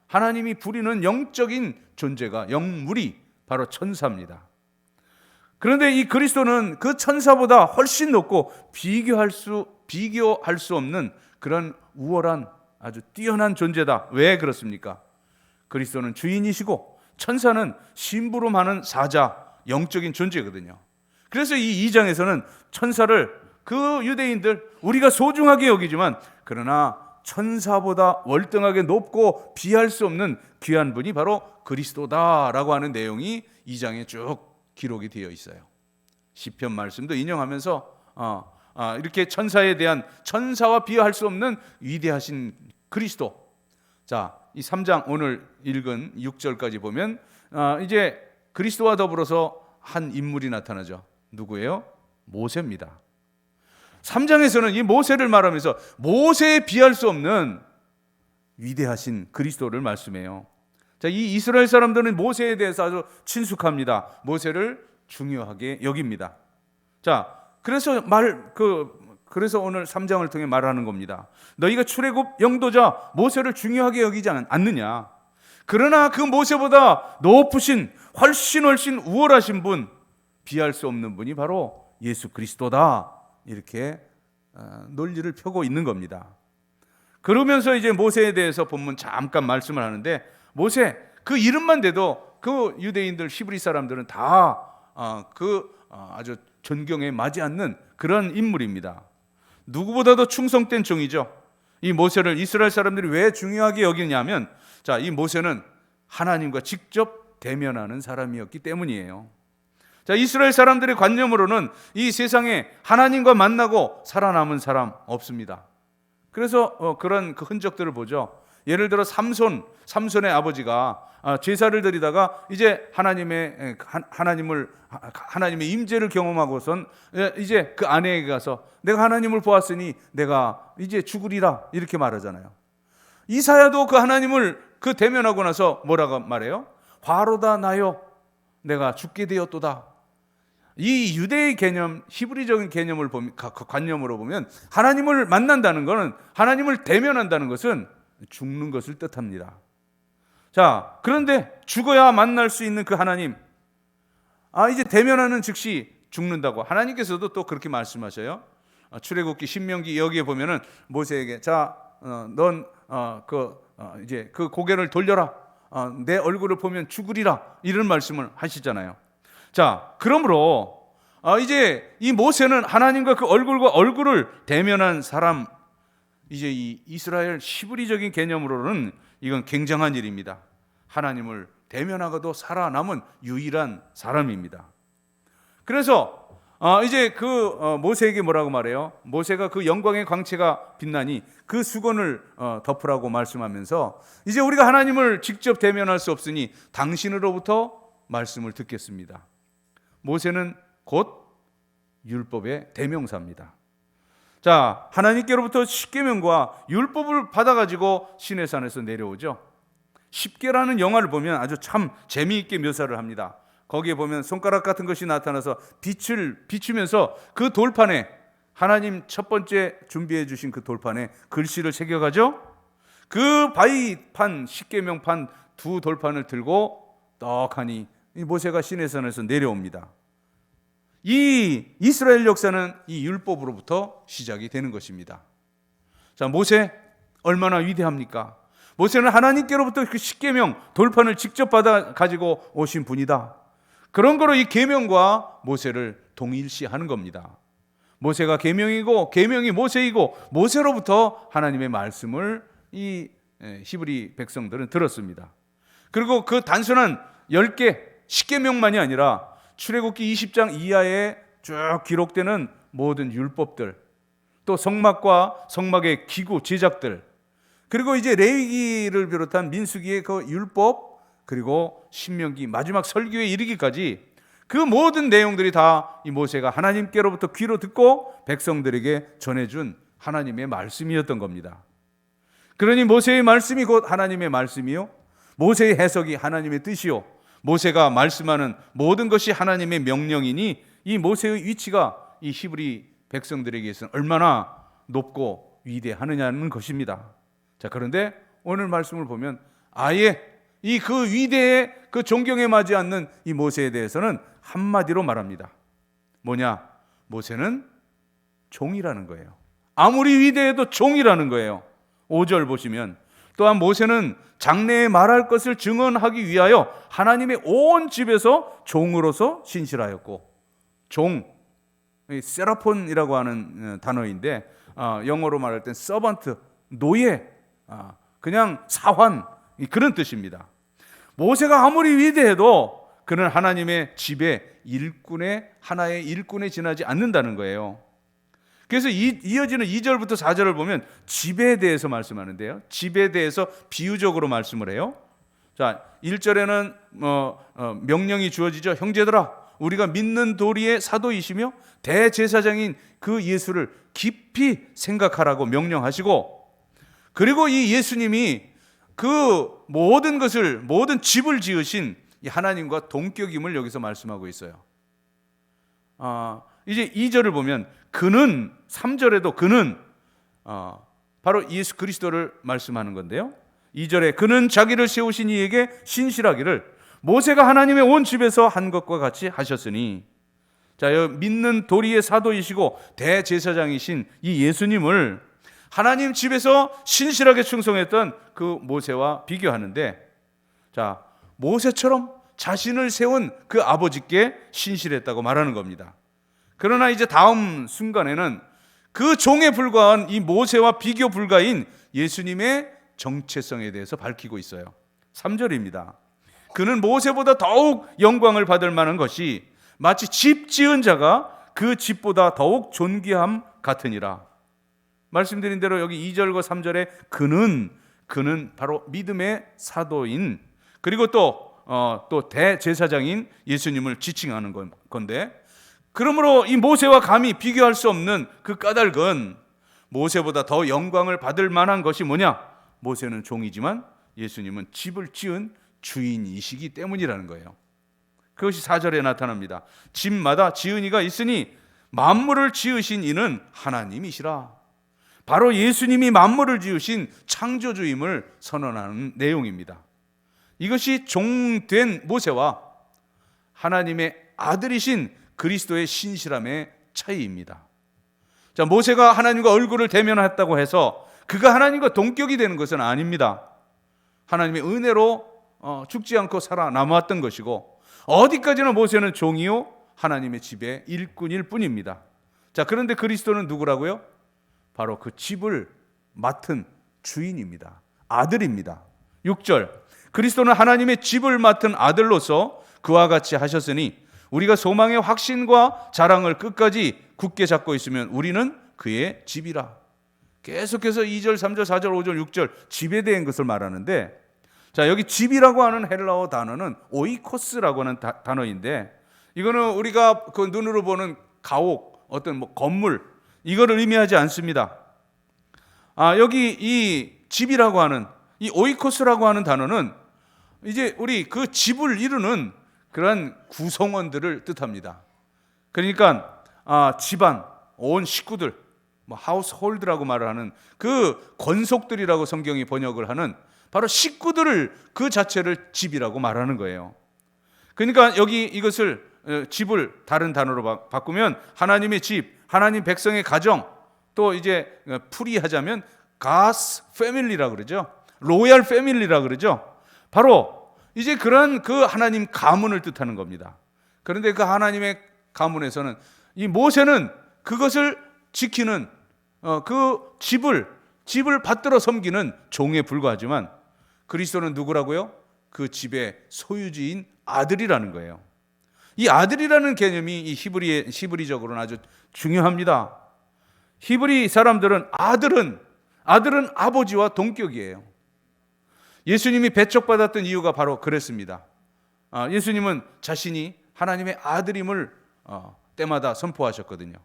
하나님이 부리는 영적인 존재가, 영물이 바로 천사입니다. 그런데 이 그리스도는 그 천사보다 훨씬 높고 비교할 수 없는 그런 우월한 아주 뛰어난 존재다. 왜 그렇습니까? 그리스도는 주인이시고 천사는 심부름하는 사자, 영적인 존재거든요. 그래서 이 2장에서는 천사를 그 유대인들 우리가 소중하게 여기지만, 그러나 천사보다 월등하게 높고 비할 수 없는 귀한 분이 바로 그리스도다라고 하는 내용이 2장에 쭉 기록이 되어 있어요. 시편 말씀도 인용하면서 이렇게 천사에 대한, 천사와 비할 수 없는 위대하신 그리스도. 자, 이 3장 오늘 읽은 6절까지 보면 이제 그리스도와 더불어서 한 인물이 나타나죠. 누구예요? 모세입니다. 3장에서는 이 모세를 말하면서 모세에 비할 수 없는 위대하신 그리스도를 말씀해요. 자, 이 이스라엘 사람들은 모세에 대해서 아주 친숙합니다. 모세를 중요하게 여깁니다. 자, 그래서 오늘 3장을 통해 말하는 겁니다. 너희가 출애굽 영도자 모세를 중요하게 여기지 않느냐? 그러나 그 모세보다 높으신, 훨씬 우월하신 분, 비할 수 없는 분이 바로 예수 그리스도다. 이렇게 논리를 펴고 있는 겁니다. 그러면서 이제 모세에 대해서 본문 잠깐 말씀을 하는데, 모세 그 이름만 대도 그 유대인들, 히브리 사람들은 다 아주 존경에 맞지 않는 그런 인물입니다. 누구보다도 충성된 종이죠. 이 모세를 이스라엘 사람들이 왜 중요하게 여기냐면, 자, 이 모세는 하나님과 직접 대면하는 사람이었기 때문이에요. 자, 이스라엘 사람들의 관념으로는 이 세상에 하나님과 만나고 살아남은 사람 없습니다. 그래서 그런 그 흔적들을 보죠. 예를 들어 삼손의 아버지가 제사를 드리다가 이제 하나님의 임재를 경험하고선 이제 그 아내에게 가서 내가 하나님을 보았으니 내가 이제 죽으리라 이렇게 말하잖아요. 이사야도 그 하나님을 그 대면하고 나서 뭐라고 말해요? 화로다 나요 내가 죽게 되었도다. 이 유대의 개념, 히브리적인 개념을 보면, 관념으로 보면 하나님을 만난다는 것은, 하나님을 대면한다는 것은 죽는 것을 뜻합니다. 자, 그런데 죽어야 만날 수 있는 그 하나님, 이제 대면하는 즉시 죽는다고 하나님께서도 또 그렇게 말씀하셔요. 출애굽기, 신명기 여기에 보면은 모세에게 넌 이제 그 고개를 돌려라. 내 얼굴을 보면 죽으리라. 이런 말씀을 하시잖아요. 자, 그러므로 이제 이 모세는 하나님과 그 얼굴과 얼굴을 대면한 사람, 이제 이 이스라엘 히브리적인 개념으로는 이건 굉장한 일입니다. 하나님을 대면하고도 살아남은 유일한 사람입니다. 그래서 이제 그 모세에게 뭐라고 말해요? 모세가 그 영광의 광채가 빛나니 그 수건을 덮으라고 말씀하면서 이제 우리가 하나님을 직접 대면할 수 없으니 당신으로부터 말씀을 듣겠습니다. 모세는 곧 율법의 대명사입니다. 자, 하나님께로부터 십계명과 율법을 받아가지고 시내산에서 내려오죠. 십계라는 영화를 보면 아주 참 재미있게 묘사를 합니다. 거기에 보면 손가락 같은 것이 나타나서 빛을 비추면서 그 돌판에, 하나님 첫 번째 준비해 주신 그 돌판에 글씨를 새겨가죠. 그 바위판, 십계명판 두 돌판을 들고 떡하니 이 모세가 시내산에서 내려옵니다. 이 이스라엘 역사는 이 율법으로부터 시작이 되는 것입니다. 자, 모세 얼마나 위대합니까? 모세는 하나님께로부터 그 십계명 돌판을 직접 받아 가지고 오신 분이다. 그런 거로 이 계명과 모세를 동일시하는 겁니다. 모세가 계명이고 계명이 모세이고 모세로부터 하나님의 말씀을 이 히브리 백성들은 들었습니다. 그리고 그 단순한 10개 십계명만이 아니라 출애굽기 20장 이하에 쭉 기록되는 모든 율법들, 또 성막과 성막의 기구 제작들, 그리고 이제 레위기를 비롯한 민수기의 그 율법, 그리고 신명기 마지막 설교에 이르기까지 그 모든 내용들이 다 이 모세가 하나님께로부터 귀로 듣고 백성들에게 전해준 하나님의 말씀이었던 겁니다. 그러니 모세의 말씀이 곧 하나님의 말씀이요, 모세의 해석이 하나님의 뜻이요, 모세가 말씀하는 모든 것이 하나님의 명령이니 이 모세의 위치가 이 히브리 백성들에게서는 얼마나 높고 위대하느냐는 것입니다. 자, 그런데 오늘 말씀을 보면 아예 이 그 위대의 그 존경에 맞지 않는 이 모세에 대해서는 한마디로 말합니다. 뭐냐? 모세는 종이라는 거예요. 아무리 위대해도 종이라는 거예요. 5절 보시면 또한 모세는 장래에 말할 것을 증언하기 위하여 하나님의 온 집에서 종으로서 신실하였고, 종, 세라폰이라고 하는 단어인데 영어로 말할 땐 서번트, 노예, 그냥 사환, 그런 뜻입니다. 모세가 아무리 위대해도 그는 하나님의 집의 하나의 일꾼에 지나지 않는다는 거예요. 그래서 이어지는 2절부터 4절을 보면 집에 대해서 말씀하는데요, 집에 대해서 비유적으로 말씀을 해요. 자, 1절에는 명령이 주어지죠. 형제들아, 우리가 믿는 도리의 사도이시며 대제사장인 그 예수를 깊이 생각하라고 명령하시고, 그리고 이 예수님이 그 모든 집을 지으신 이 하나님과 동격임을 여기서 말씀하고 있어요. 이제 2절을 보면 그는, 3절에도 그는 바로 예수 그리스도를 말씀하는 건데요, 2절에 그는 자기를 세우신 이에게 신실하기를 모세가 하나님의 온 집에서 한 것과 같이 하셨으니, 자, 믿는 도리의 사도이시고 대제사장이신 이 예수님을 하나님 집에서 신실하게 충성했던 그 모세와 비교하는데, 자, 모세처럼 자신을 세운 그 아버지께 신실했다고 말하는 겁니다. 그러나 이제 다음 순간에는 그 종에 불과한 이 모세와 비교 불가인 예수님의 정체성에 대해서 밝히고 있어요. 3절입니다. 그는 모세보다 더욱 영광을 받을 만한 것이 마치 집 지은 자가 그 집보다 더욱 존귀함 같으니라. 말씀드린 대로 여기 2절과 3절에 그는 바로 믿음의 사도인, 그리고 또 대제사장인 예수님을 지칭하는 건데, 그러므로 이 모세와 감히 비교할 수 없는 그 까닭은 모세보다 더 영광을 받을 만한 것이 뭐냐? 모세는 종이지만 예수님은 집을 지은 주인이시기 때문이라는 거예요. 그것이 4절에 나타납니다. 집마다 지은 이가 있으니 만물을 지으신 이는 하나님이시라. 바로 예수님이 만물을 지으신 창조주임을 선언하는 내용입니다. 이것이 종된 모세와 하나님의 아들이신 그리스도의 신실함의 차이입니다. 자, 모세가 하나님과 얼굴을 대면했다고 해서 그가 하나님과 동격이 되는 것은 아닙니다. 하나님의 은혜로 죽지 않고 살아남았던 것이고, 어디까지나 모세는 종이요 하나님의 집의 일꾼일 뿐입니다. 자, 그런데 그리스도는 누구라고요? 바로 그 집을 맡은 주인입니다. 아들입니다. 6절, 그리스도는 하나님의 집을 맡은 아들로서 그와 같이 하셨으니 우리가 소망의 확신과 자랑을 끝까지 굳게 잡고 있으면 우리는 그의 집이라. 계속해서 2절, 3절, 4절, 5절, 6절 집에 대한 것을 말하는데, 자, 여기 집이라고 하는 헬라어 단어는 오이코스라고 하는 단어인데, 이거는 우리가 그 눈으로 보는 가옥, 어떤 건물, 이거를 의미하지 않습니다. 여기 이 집이라고 하는 이 오이코스라고 하는 단어는 이제 우리 그 집을 이루는 그런 구성원들을 뜻합니다. 그러니까 집안, 온 식구들, 하우스홀드라고 말을 하는 그 권속들이라고 성경이 번역을 하는 바로 식구들을 그 자체를 집이라고 말하는 거예요. 그러니까 여기 이것을 집을 다른 단어로 바꾸면 하나님의 집, 하나님 백성의 가정, 또 이제 풀이하자면 God's family라고 그러죠. 로얄 패밀리라고 그러죠. 바로 이제 그런 그 하나님 가문을 뜻하는 겁니다. 그런데 그 하나님의 가문에서는 이 모세는 그것을 지키는 그 집을 받들어 섬기는 종에 불과하지만 그리스도는 누구라고요? 그 집의 소유주인 아들이라는 거예요. 이 아들이라는 개념이 이 히브리적으로는 아주 중요합니다. 히브리 사람들은 아들은 아버지와 동격이에요. 예수님이 배척받았던 이유가 바로 그랬습니다. 예수님은 자신이 하나님의 아들임을 때마다 선포하셨거든요.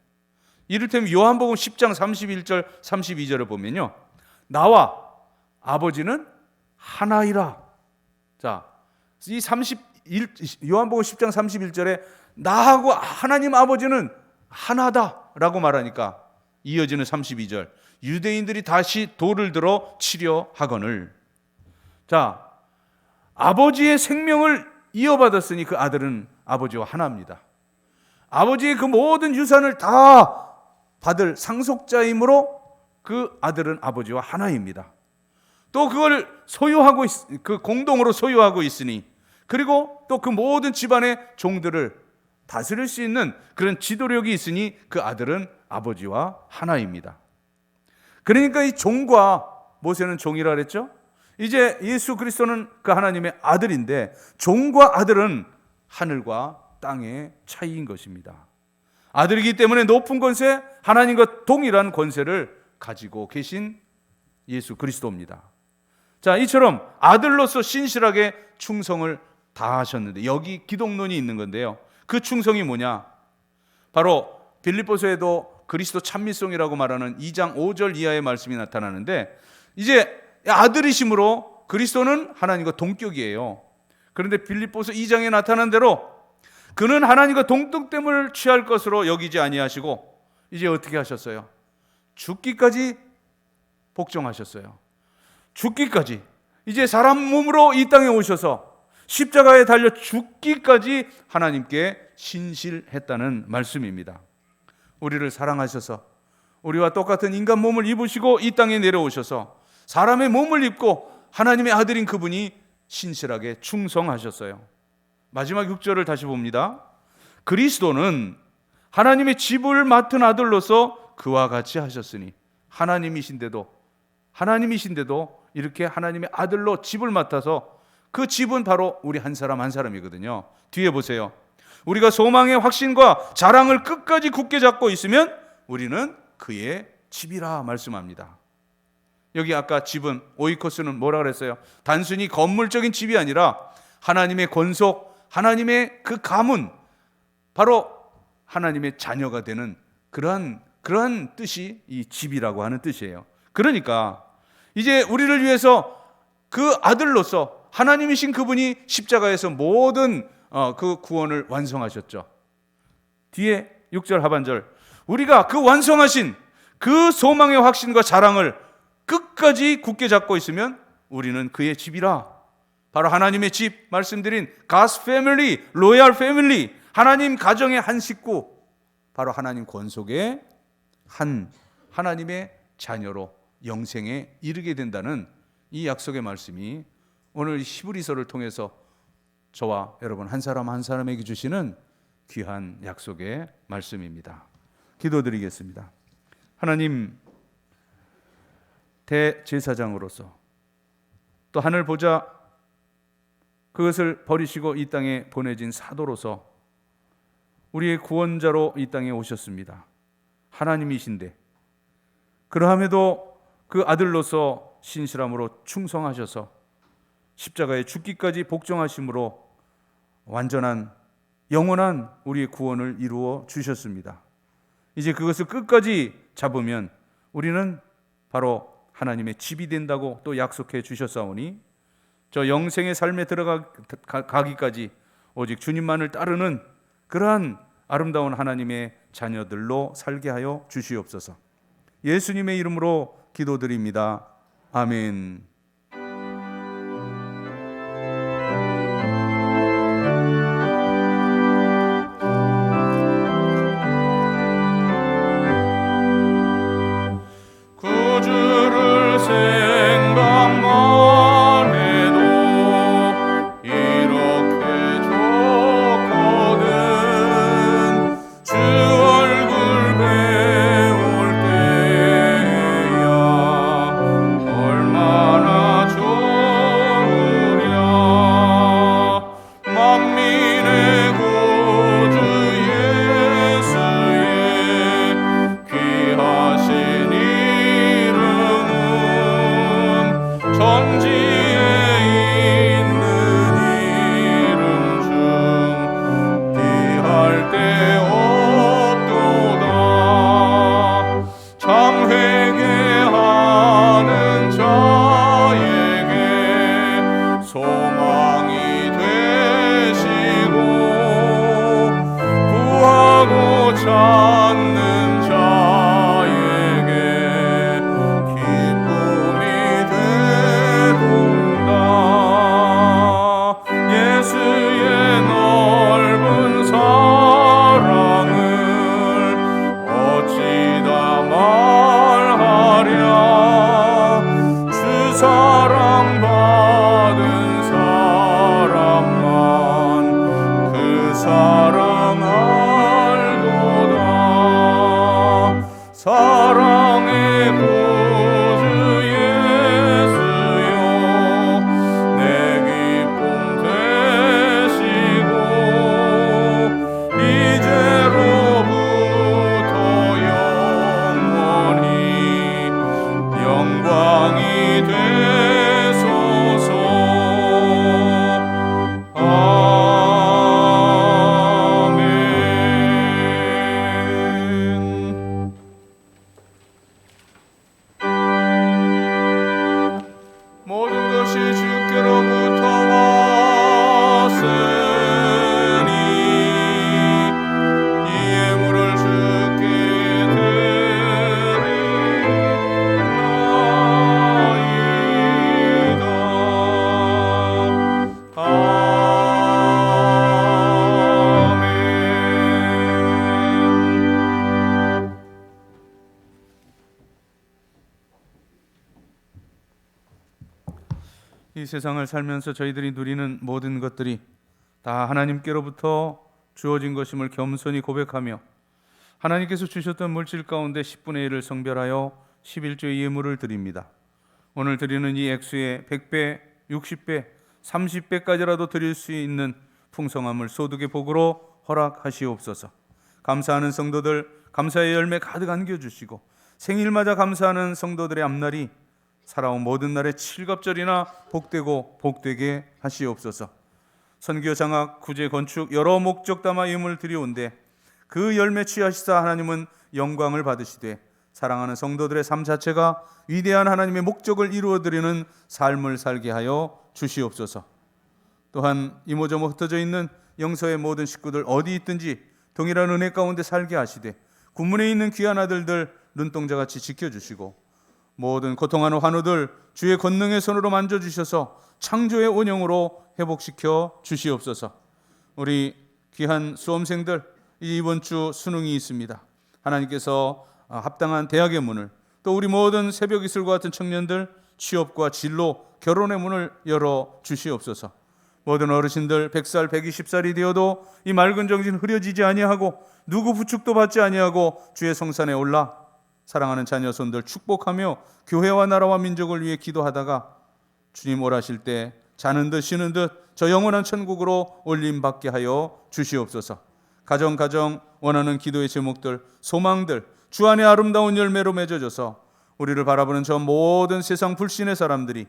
이를테면 요한복음 10장 31절 32절을 보면요, 나와 아버지는 하나이라. 자, 이 요한복음 10장 31절에 나하고 하나님 아버지는 하나다라고 말하니까 이어지는 32절, 유대인들이 다시 돌을 들어 치려 하거늘. 자, 아버지의 생명을 이어받았으니 그 아들은 아버지와 하나입니다. 아버지의 그 모든 유산을 다 받을 상속자이므로 그 아들은 아버지와 하나입니다. 또 그걸 그 공동으로 소유하고 있으니, 그리고 또 그 모든 집안의 종들을 다스릴 수 있는 그런 지도력이 있으니 그 아들은 아버지와 하나입니다. 그러니까 이 종과, 모세는 종이라 그랬죠? 이제 예수 그리스도는 그 하나님의 아들인데 종과 아들은 하늘과 땅의 차이인 것입니다. 아들이기 때문에 높은 권세, 하나님과 동일한 권세를 가지고 계신 예수 그리스도입니다. 자, 이처럼 아들로서 신실하게 충성을 다하셨는데, 여기 기독론이 있는 건데요, 그 충성이 뭐냐? 바로 빌립보서에도 그리스도 찬미송이라고 말하는 2장 5절 이하의 말씀이 나타나는데, 이제 아들이심으로 그리스도는 하나님과 동격이에요. 그런데 빌립보서 2장에 나타난 대로 그는 하나님과 동등됨을 취할 것으로 여기지 아니하시고 이제 어떻게 하셨어요? 죽기까지 복종하셨어요. 죽기까지, 이제 사람 몸으로 이 땅에 오셔서 십자가에 달려 죽기까지 하나님께 신실했다는 말씀입니다. 우리를 사랑하셔서 우리와 똑같은 인간 몸을 입으시고 이 땅에 내려오셔서 사람의 몸을 입고 하나님의 아들인 그분이 신실하게 충성하셨어요. 마지막 6절을 다시 봅니다. 그리스도는 하나님의 집을 맡은 아들로서 그와 같이 하셨으니 하나님이신데도 이렇게 하나님의 아들로 집을 맡아서 그 집은 바로 우리 한 사람 한 사람이거든요. 뒤에 보세요. 우리가 소망의 확신과 자랑을 끝까지 굳게 잡고 있으면 우리는 그의 집이라 말씀합니다. 여기 아까 집은 오이코스는 뭐라 그랬어요? 단순히 건물적인 집이 아니라 하나님의 권속, 하나님의 그 가문, 바로 하나님의 자녀가 되는 그러한 뜻이 이 집이라고 하는 뜻이에요. 그러니까 이제 우리를 위해서 그 아들로서 하나님이신 그분이 십자가에서 모든 그 구원을 완성하셨죠. 뒤에 6절 하반절, 우리가 그 완성하신 그 소망의 확신과 자랑을 끝까지 굳게 잡고 있으면 우리는 그의 집이라. 바로 하나님의 집, 말씀드린 God's family, 로얄 패밀리, 하나님 가정의 한 식구, 바로 하나님 권속의 하나님의 자녀로 영생에 이르게 된다는 이 약속의 말씀이 오늘 히브리서를 통해서 저와 여러분 한 사람 한 사람에게 주시는 귀한 약속의 말씀입니다. 기도드리겠습니다. 하나님, 대제사장으로서 또 하늘 보좌 그것을 버리시고 이 땅에 보내진 사도로서 우리의 구원자로 이 땅에 오셨습니다. 하나님이신데 그러함에도 그 아들로서 신실함으로 충성하셔서 십자가에 죽기까지 복종하심으로 완전한 영원한 우리의 구원을 이루어 주셨습니다. 이제 그것을 끝까지 잡으면 우리는 바로 하나님의 집이 된다고 또 약속해 주셨사오니 저 영생의 삶에 들어가기까지 오직 주님만을 따르는 그러한 아름다운 하나님의 자녀들로 살게 하여 주시옵소서. 예수님의 이름으로 기도드립니다. 아멘. 구주를 생각만 해도 이렇게 좋거든. 주 얼굴 배울 때야 얼마나 좋으랴. 만민의 구주 예수의 귀하신 천지에 있는 이름 중 비할 데 없도다. 참 회개하는 자에게 소망이 되시고 구하고 찾는 자에게 기쁨이 되도다. 예수의 넓은 사랑을 어찌다 말하랴. 주 사랑받은 사람만 그 사랑 알도다. 사랑의 구주 예수여 내 기쁨 되시고 이제로부터 영원히 영광이 되소서. 아멘. 모든 것이 주께로부터 왔으니 이 예물을 주께 드리나이다. 아멘. 이 세상을 살면서 저희들이 누리는 모든 것들이 다 하나님께로부터 주어진 것임을 겸손히 고백하며 하나님께서 주셨던 물질 가운데 10분의 1을 성별하여 11조의 예물을 드립니다. 오늘 드리는 이 액수의 100배, 60배, 30배까지라도 드릴 수 있는 풍성함을 소득의 복으로 허락하시옵소서. 감사하는 성도들 감사의 열매 가득 안겨주시고, 생일맞아 감사하는 성도들의 앞날이 살아온 모든 날의 칠갑절이나 복되고 복되게 하시옵소서. 선교, 장학, 구제, 건축 여러 목적 담아 예물을 드리온데 그 열매 취하시사 하나님은 영광을 받으시되 사랑하는 성도들의 삶 자체가 위대한 하나님의 목적을 이루어드리는 삶을 살게 하여 주시옵소서. 또한 이모저모 흩어져 있는 영서의 모든 식구들 어디 있든지 동일한 은혜 가운데 살게 하시되 군문에 있는 귀한 아들들 눈동자같이 지켜주시고 모든 고통하는 환우들 주의 권능의 손으로 만져주셔서 창조의 원형으로 회복시켜 주시옵소서. 우리 귀한 수험생들 이번 주 수능이 있습니다. 하나님께서 합당한 대학의 문을, 또 우리 모든 새벽 이슬과 같은 청년들 취업과 진로, 결혼의 문을 열어 주시옵소서. 모든 어르신들 100살, 120살이 되어도 이 맑은 정신 흐려지지 아니하고 누구 부축도 받지 아니하고 주의 성산에 올라 사랑하는 자녀 손들 축복하며 교회와 나라와 민족을 위해 기도하다가 주님 오라실 때 자는 듯 쉬는 듯 저 영원한 천국으로 올림받게 하여 주시옵소서. 가정 원하는 기도의 제목들, 소망들 주 안에 아름다운 열매로 맺어져서 우리를 바라보는 저 모든 세상 불신의 사람들이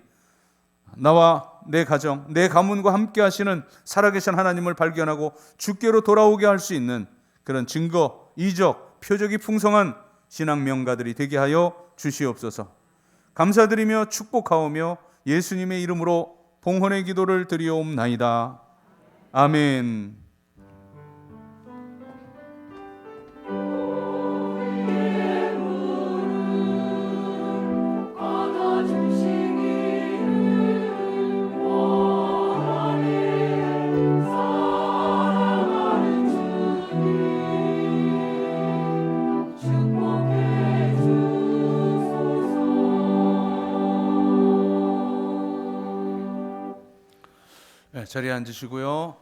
나와 내 가정, 내 가문과 함께 하시는 살아계신 하나님을 발견하고 주께로 돌아오게 할 수 있는 그런 증거, 이적, 표적이 풍성한 신앙 명가들이 되게 하여 주시옵소서. 감사드리며 축복하오며 예수님의 이름으로 봉헌의 기도를 드리옵나이다. 아멘. 자리에 앉으시고요.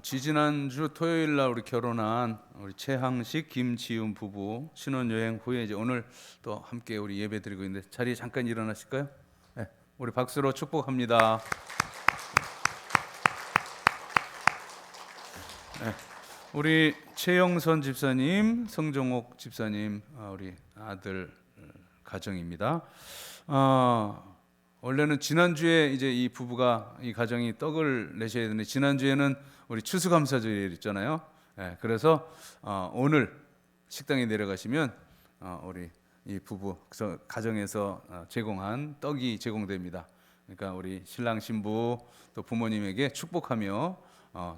지지난주 토요일 날 우리 결혼한 우리 최항식, 김지훈 부부 신혼여행 후에 이제 오늘 또 함께 우리 예배드리고 있는데 자리에 잠깐 일어나실까요? 우리 박수로 축복합니다. 우리 최영선 집사님, 성종옥 집사님 우리 아들 가정입니다. 원래는 지난주에 이제 이 부부가 이 가정이 떡을 내셔야 되는데 지난주에는 우리 추수감사절이었잖아요. 그래서 오늘 식당에 내려가시면 우리 이 부부 가정에서 제공한 떡이 제공됩니다. 그러니까 우리 신랑 신부 또 부모님에게 축복하며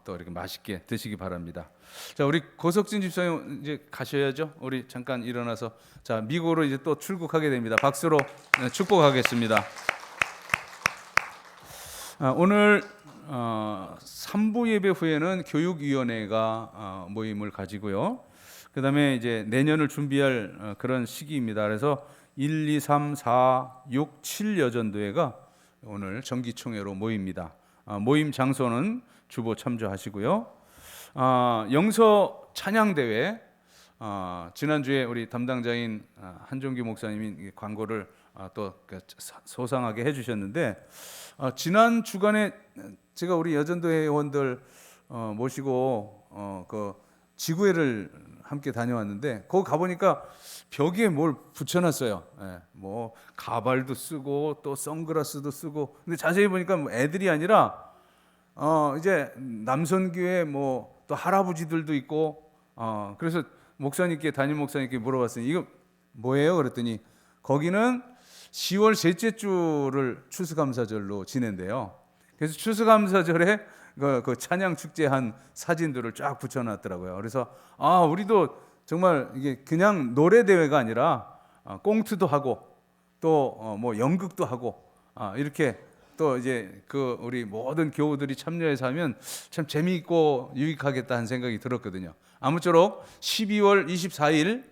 또 이렇게 맛있게 드시기 바랍니다. 자, 우리 고석진 집사님 이제 가셔야죠. 우리 잠깐 일어나서 자 미국으로 이제 또 출국하게 됩니다. 박수로 축복하겠습니다. 오늘 3부 예배 후에는 교육위원회가 모임을 가지고요. 그 다음에 이제 내년을 준비할 그런 시기입니다. 그래서 1, 2, 3, 4, 6, 7 여전도회가 오늘 정기총회로 모입니다. 모임 장소는 주보 참조하시고요. 영서 찬양대회 지난주에 우리 담당자인 한종기 목사님이 광고를 또 소상하게 해주셨는데 지난 주간에 제가 우리 여전도회 회원들 모시고 그 지구회를 함께 다녀왔는데 거기 가보니까 벽에 뭘 붙여놨어요. 뭐 가발도 쓰고 또 선글라스도 쓰고. 근데 자세히 보니까 뭐 애들이 아니라 이제 남선교회 뭐 또 할아버지들도 있고 그래서 목사님께 담임 목사님께 물어봤어요. 이거 뭐예요? 그랬더니 거기는 10월 셋째 주를 추수감사절로 지낸대요. 그래서 추수감사절에 그 찬양 축제한 사진들을 쫙 붙여놨더라고요. 그래서 우리도 정말 이게 그냥 노래 대회가 아니라 꽁트도 하고 또 뭐 연극도 하고 이렇게 또 이제 그 우리 모든 교우들이 참여해서 하면 참 재미있고 유익하겠다 하는 생각이 들었거든요. 아무쪼록 12월 24일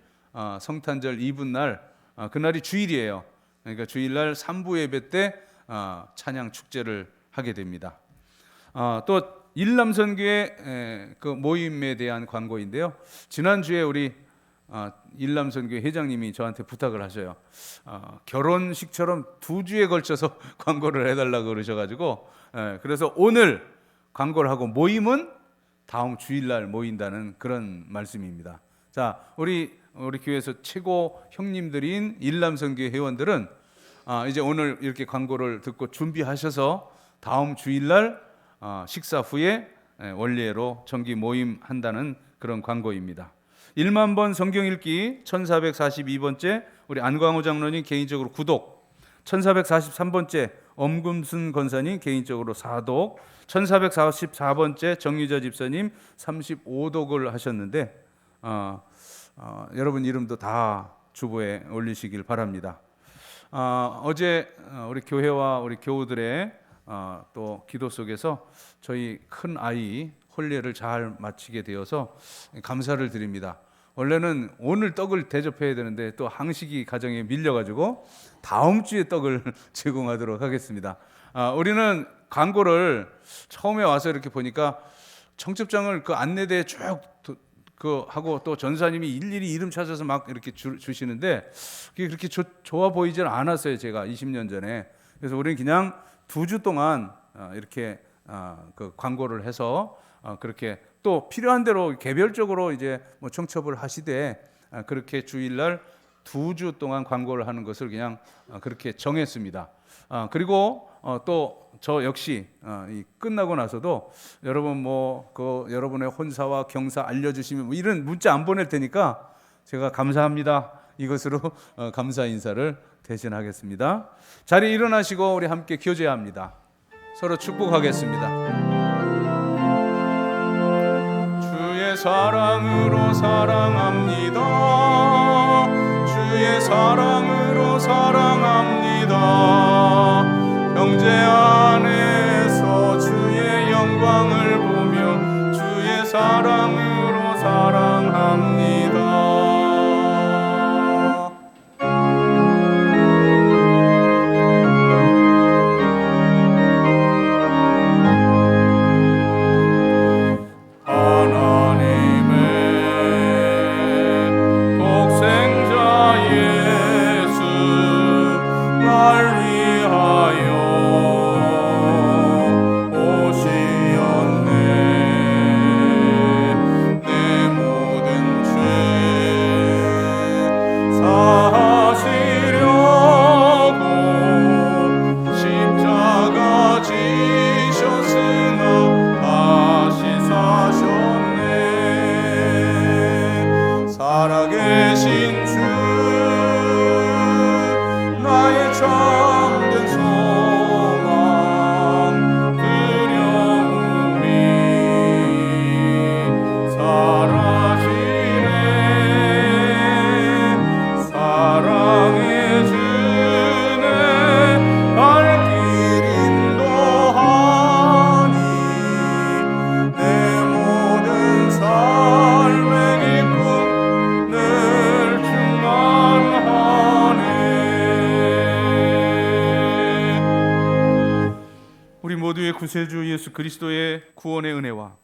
성탄절 이브날 그날이 주일이에요. 그러니까 주일날 3부 예배 때 찬양 축제를 하게 됩니다. 또 일남선교회 그 모임에 대한 광고인데요. 지난주에 우리 일남선교회 회장님이 저한테 부탁을 하셔요. 결혼식처럼 2주에 걸쳐서 광고를 해달라고 그러셔가지고, 그래서 오늘 광고를 하고 모임은 다음 주일날 모인다는 그런 말씀입니다. 자, 우리 교회에서 최고 형님들인 일남선교회 회원들은 이제 오늘 이렇게 광고를 듣고 준비하셔서 다음 주일날 식사 후에 원례로 정기 모임 한다는 그런 광고입니다. 1만 번 성경 읽기 1442번째 우리 안광호 장로님 개인적으로 구독, 1443번째 엄금순 권사님 개인적으로 4독, 1444번째 정유자 집사님 35독을 하셨는데 여러분 이름도 다 주보에 올리시길 바랍니다. 어제 우리 교회와 우리 교우들의 또 기도 속에서 저희 큰 아이 혼례를 잘 마치게 되어서 감사를 드립니다. 원래는 오늘 떡을 대접해야 되는데 또 항식이 가정에 밀려가지고 다음 주에 떡을 제공하도록 하겠습니다. 우리는 광고를 처음에 와서 이렇게 보니까 청첩장을 그 안내대에 쭉 하고 또 전사님이 일일이 이름 찾아서 막 이렇게 주시는데 그게 그렇게 좋아 보이질 않았어요. 제가 20년 전에. 그래서 우리는 그냥 2주 동안 이렇게 그 광고를 해서 그렇게 또 필요한 대로 개별적으로 이제 뭐 청첩을 하시되 그렇게 주일날 2주 동안 광고를 하는 것을 그냥 그렇게 정했습니다. 그리고 또 저 역시 끝나고 나서도 여러분 여러분의 혼사와 경사 알려주시면 뭐 이런 문자 안 보낼 테니까 제가 감사합니다 이것으로 감사 인사를 대신하겠습니다. 자리에 일어나시고 우리 함께 교제합니다. 서로 축복하겠습니다. 주의 사랑으로 사랑합니다. 주의 사랑으로 사랑합니다. 형제 안에서 주의 영광을 보며 주의 사랑으로 사랑합니다. 살아계신 주 나의 참된 소망 두려움이 사라지네. 사랑의 주네 발길 인도하니 내 모든 삶의 기쁨 우리 모두의 구세주 예수 그리스도의 구원의 은혜와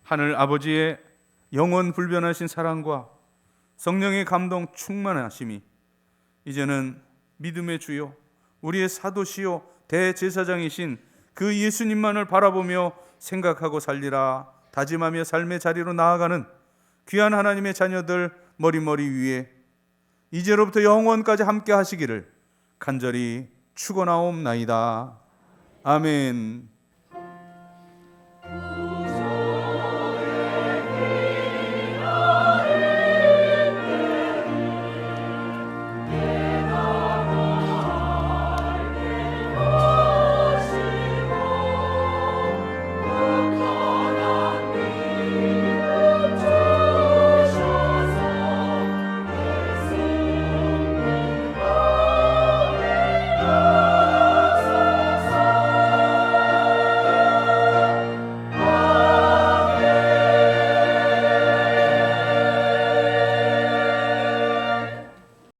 하늘 아버지의 영원 불변하신 사랑과 성령의 감동 충만하심이 이제는 믿음의 주요 우리의 사도시요 대제사장이신 그 예수님만을 바라보며 생각하고 살리라 다짐하며 삶의 자리로 나아가는 귀한 하나님의 자녀들 머리머리 위에 이제로부터 영원까지 함께 하시기를 간절히 축원하옵나이다. 아멘.